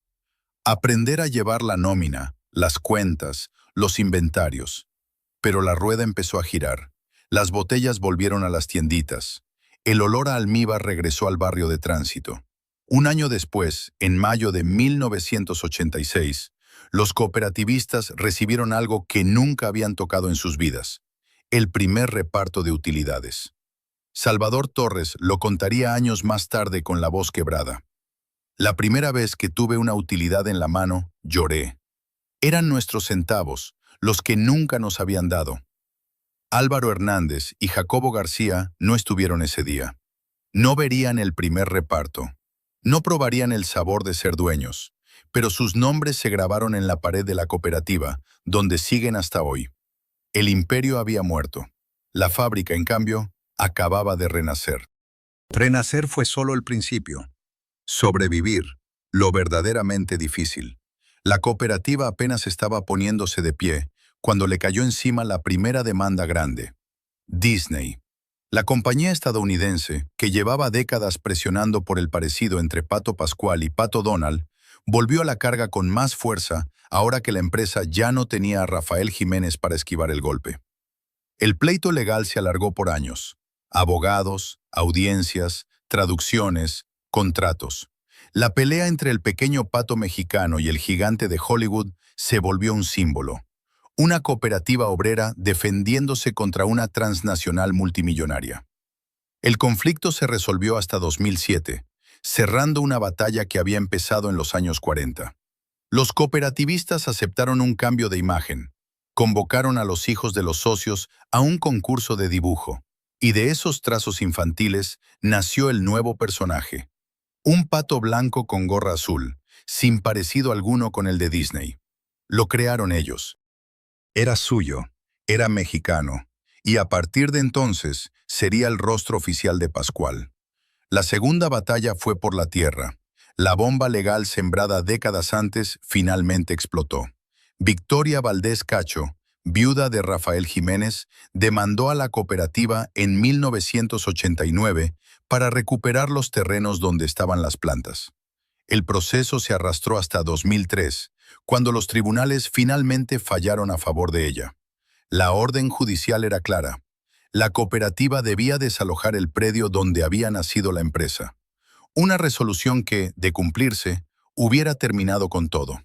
Aprender a llevar la nómina, las cuentas, los inventarios. Pero la rueda empezó a girar. Las botellas volvieron a las tienditas. El olor a almíbar regresó al barrio de tránsito. Un año después, en mayo de 1986, los cooperativistas recibieron algo que nunca habían tocado en sus vidas: el primer reparto de utilidades. Salvador Torres lo contaría años más tarde con la voz quebrada. La primera vez que tuve una utilidad en la mano, lloré. Eran nuestros centavos, los que nunca nos habían dado. Álvaro Hernández y Jacobo García no estuvieron ese día. No verían el primer reparto. No probarían el sabor de ser dueños, pero sus nombres se grabaron en la pared de la cooperativa, donde siguen hasta hoy. El imperio había muerto. La fábrica, en cambio, acababa de renacer. Renacer fue solo el principio. Sobrevivir, lo verdaderamente difícil. La cooperativa apenas estaba poniéndose de pie cuando le cayó encima la primera demanda grande. Disney. La compañía estadounidense, que llevaba décadas presionando por el parecido entre Pato Pascual y Pato Donald, volvió a la carga con más fuerza ahora que la empresa ya no tenía a Rafael Jiménez para esquivar el golpe. El pleito legal se alargó por años. Abogados, audiencias, traducciones, contratos. La pelea entre el pequeño pato mexicano y el gigante de Hollywood se volvió un símbolo. Una cooperativa obrera defendiéndose contra una transnacional multimillonaria. El conflicto se resolvió hasta 2007, cerrando una batalla que había empezado en los años 40. Los cooperativistas aceptaron un cambio de imagen. Convocaron a los hijos de los socios a un concurso de dibujo, y de esos trazos infantiles nació el nuevo personaje. Un pato blanco con gorra azul, sin parecido alguno con el de Disney. Lo crearon ellos. Era suyo, era mexicano, y a partir de entonces sería el rostro oficial de Pascual. La segunda batalla fue por la tierra. La bomba legal sembrada décadas antes finalmente explotó. Victoria Valdés Cacho, viuda de Rafael Jiménez, demandó a la cooperativa en 1989 para recuperar los terrenos donde estaban las plantas. El proceso se arrastró hasta 2003, cuando los tribunales finalmente fallaron a favor de ella. La orden judicial era clara. La cooperativa debía desalojar el predio donde había nacido la empresa. Una resolución que, de cumplirse, hubiera terminado con todo.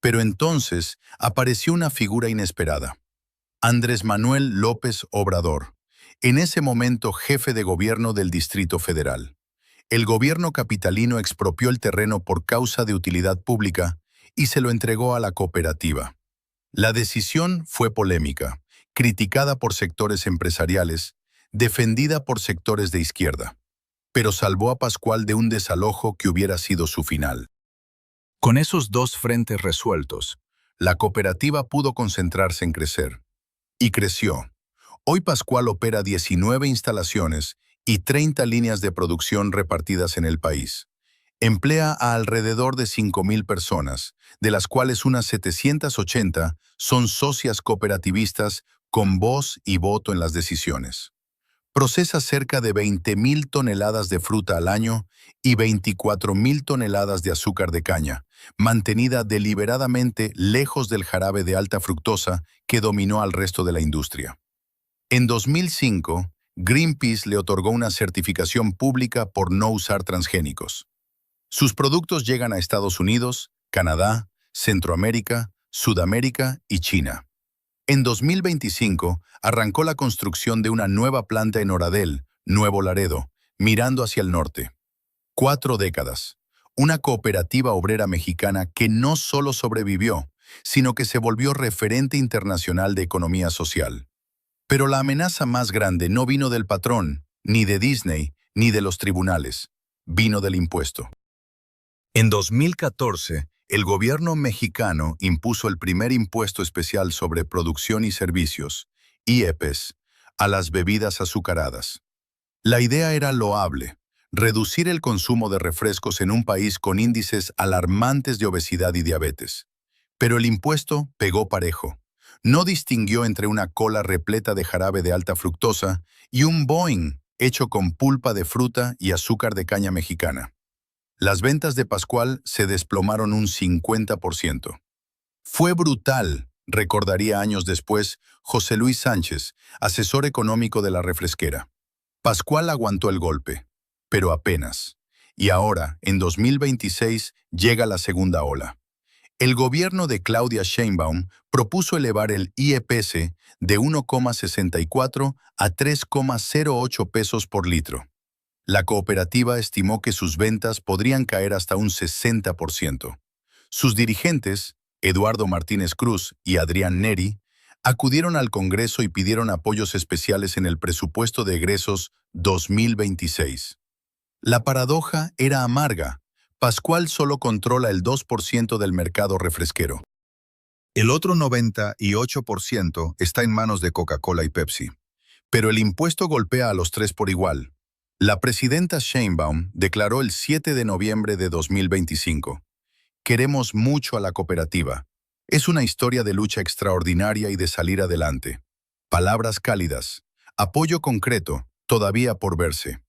Pero entonces apareció una figura inesperada. Andrés Manuel López Obrador, en ese momento jefe de gobierno del Distrito Federal. El gobierno capitalino expropió el terreno por causa de utilidad pública y se lo entregó a la cooperativa. La decisión fue polémica. criticada por sectores empresariales, defendida por sectores de izquierda, pero salvó a Pascual de un desalojo que hubiera sido su final. Con esos dos frentes resueltos, la cooperativa pudo concentrarse en crecer. Y creció. Hoy Pascual opera 19 instalaciones y 30 líneas de producción repartidas en el país. Emplea a alrededor de 5.000 personas, de las cuales unas 780 son socias cooperativistas con voz y voto en las decisiones. Procesa cerca de 20.000 toneladas de fruta al año y 24.000 toneladas de azúcar de caña, mantenida deliberadamente lejos del jarabe de alta fructosa que dominó al resto de la industria. En 2005, Greenpeace le otorgó una certificación pública por no usar transgénicos. Sus productos llegan a Estados Unidos, Canadá, Centroamérica, Sudamérica y China. En 2025, arrancó la construcción de una nueva planta en Oradell, Nuevo Laredo, mirando hacia el norte. 4 décadas. Una cooperativa obrera mexicana que no solo sobrevivió, sino que se volvió referente internacional de economía social. Pero la amenaza más grande no vino del patrón, ni de Disney, ni de los tribunales. Vino del impuesto. En 2014, el gobierno mexicano impuso el primer impuesto especial sobre producción y servicios, IEPS, a las bebidas azucaradas. La idea era loable: reducir el consumo de refrescos en un país con índices alarmantes de obesidad y diabetes. Pero el impuesto pegó parejo. No distinguió entre una cola repleta de jarabe de alta fructosa y un Boing hecho con pulpa de fruta y azúcar de caña mexicana. Las ventas de Pascual se desplomaron un 50%. Fue brutal, recordaría años después José Luis Sánchez, asesor económico de la refresquera. Pascual aguantó el golpe, pero apenas. Y ahora, en 2026, llega la segunda ola. El gobierno de Claudia Sheinbaum propuso elevar el IEPS de 1,64 a 3,08 pesos por litro. La cooperativa estimó que sus ventas podrían caer hasta un 60%. Sus dirigentes, Eduardo Martínez Cruz y Adrián Neri, acudieron al Congreso y pidieron apoyos especiales en el presupuesto de egresos 2026. La paradoja era amarga. Pascual solo controla el 2% del mercado refresquero. El otro 98% está en manos de Coca-Cola y Pepsi. Pero el impuesto golpea a los tres por igual. La presidenta Sheinbaum declaró el 7 de noviembre de 2025: "Queremos mucho a la cooperativa. Es una historia de lucha extraordinaria y de salir adelante". Palabras cálidas, apoyo concreto, todavía por verse.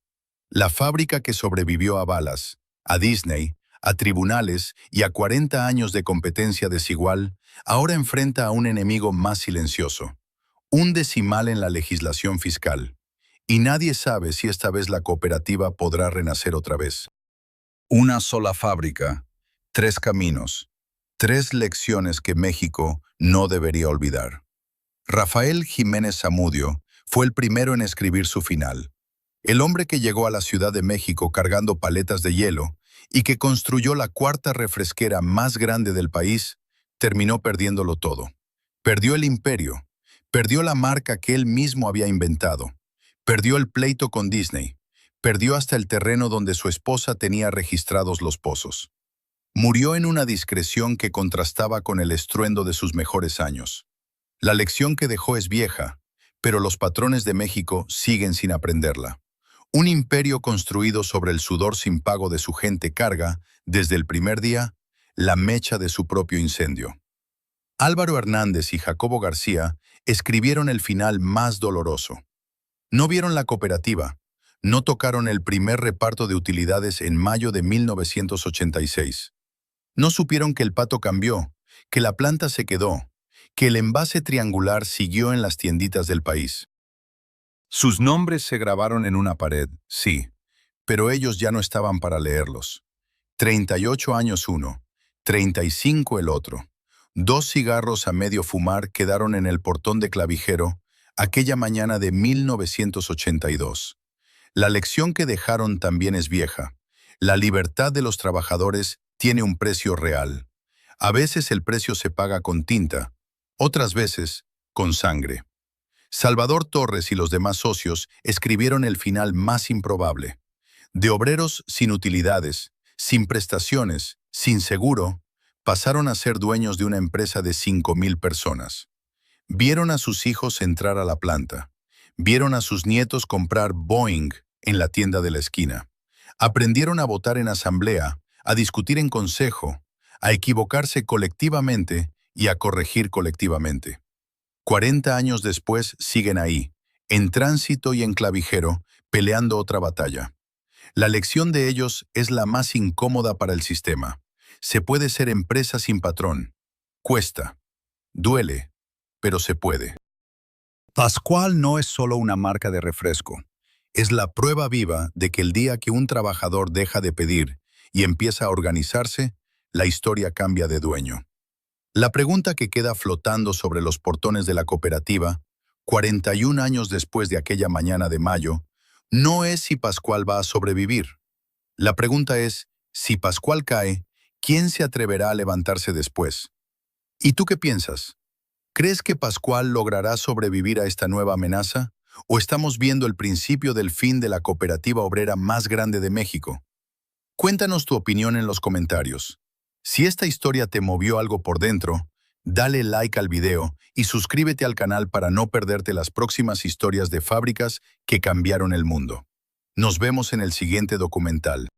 La fábrica que sobrevivió a balas, a Disney, a tribunales y a 40 años de competencia desigual, ahora enfrenta a un enemigo más silencioso: un decimal en la legislación fiscal. Y nadie sabe si esta vez la cooperativa podrá renacer otra vez. Una sola fábrica, 3 caminos, 3 lecciones que México no debería olvidar. Rafael Jiménez Zamudio fue el primero en escribir su final. El hombre que llegó a la Ciudad de México cargando paletas de hielo y que construyó la 4ª refresquera más grande del país, terminó perdiéndolo todo. Perdió el imperio, perdió la marca que él mismo había inventado. Perdió el pleito con Disney. Perdió hasta el terreno donde su esposa tenía registrados los pozos. Murió en una discreción que contrastaba con el estruendo de sus mejores años. La lección que dejó es vieja, pero los patrones de México siguen sin aprenderla. Un imperio construido sobre el sudor sin pago de su gente carga, desde el primer día, la mecha de su propio incendio. Álvaro Hernández y Jacobo García escribieron el final más doloroso. No vieron la cooperativa, no tocaron el primer reparto de utilidades en mayo de 1986. No supieron que el pato cambió, que la planta se quedó, que el envase triangular siguió en las tienditas del país. Sus nombres se grabaron en una pared, sí, pero ellos ya no estaban para leerlos. 38 años uno, 35 el otro. 2 cigarros a medio fumar quedaron en el portón de Clavijero aquella mañana de 1982. La lección que dejaron también es vieja. La libertad de los trabajadores tiene un precio real. A veces el precio se paga con tinta, otras veces con sangre. Salvador Torres y los demás socios escribieron el final más improbable. De obreros sin utilidades, sin prestaciones, sin seguro, pasaron a ser dueños de una empresa de 5.000 personas. Vieron a sus hijos entrar a la planta. Vieron a sus nietos comprar Boeing en la tienda de la esquina. Aprendieron a votar en asamblea, a discutir en consejo, a equivocarse colectivamente y a corregir colectivamente. 40 años después siguen ahí, en tránsito y en clavijero, peleando otra batalla. La lección de ellos es la más incómoda para el sistema. Se puede ser empresa sin patrón. Cuesta. Duele, pero se puede. Pascual no es solo una marca de refresco. Es la prueba viva de que el día que un trabajador deja de pedir y empieza a organizarse, la historia cambia de dueño. La pregunta que queda flotando sobre los portones de la cooperativa, 41 años después de aquella mañana de mayo, no es si Pascual va a sobrevivir. La pregunta es, si Pascual cae, ¿quién se atreverá a levantarse después? ¿Y tú qué piensas? ¿Crees que Pascual logrará sobrevivir a esta nueva amenaza? ¿O estamos viendo el principio del fin de la cooperativa obrera más grande de México? Cuéntanos tu opinión en los comentarios. Si esta historia te movió algo por dentro, dale like al video y suscríbete al canal para no perderte las próximas historias de fábricas que cambiaron el mundo. Nos vemos en el siguiente documental.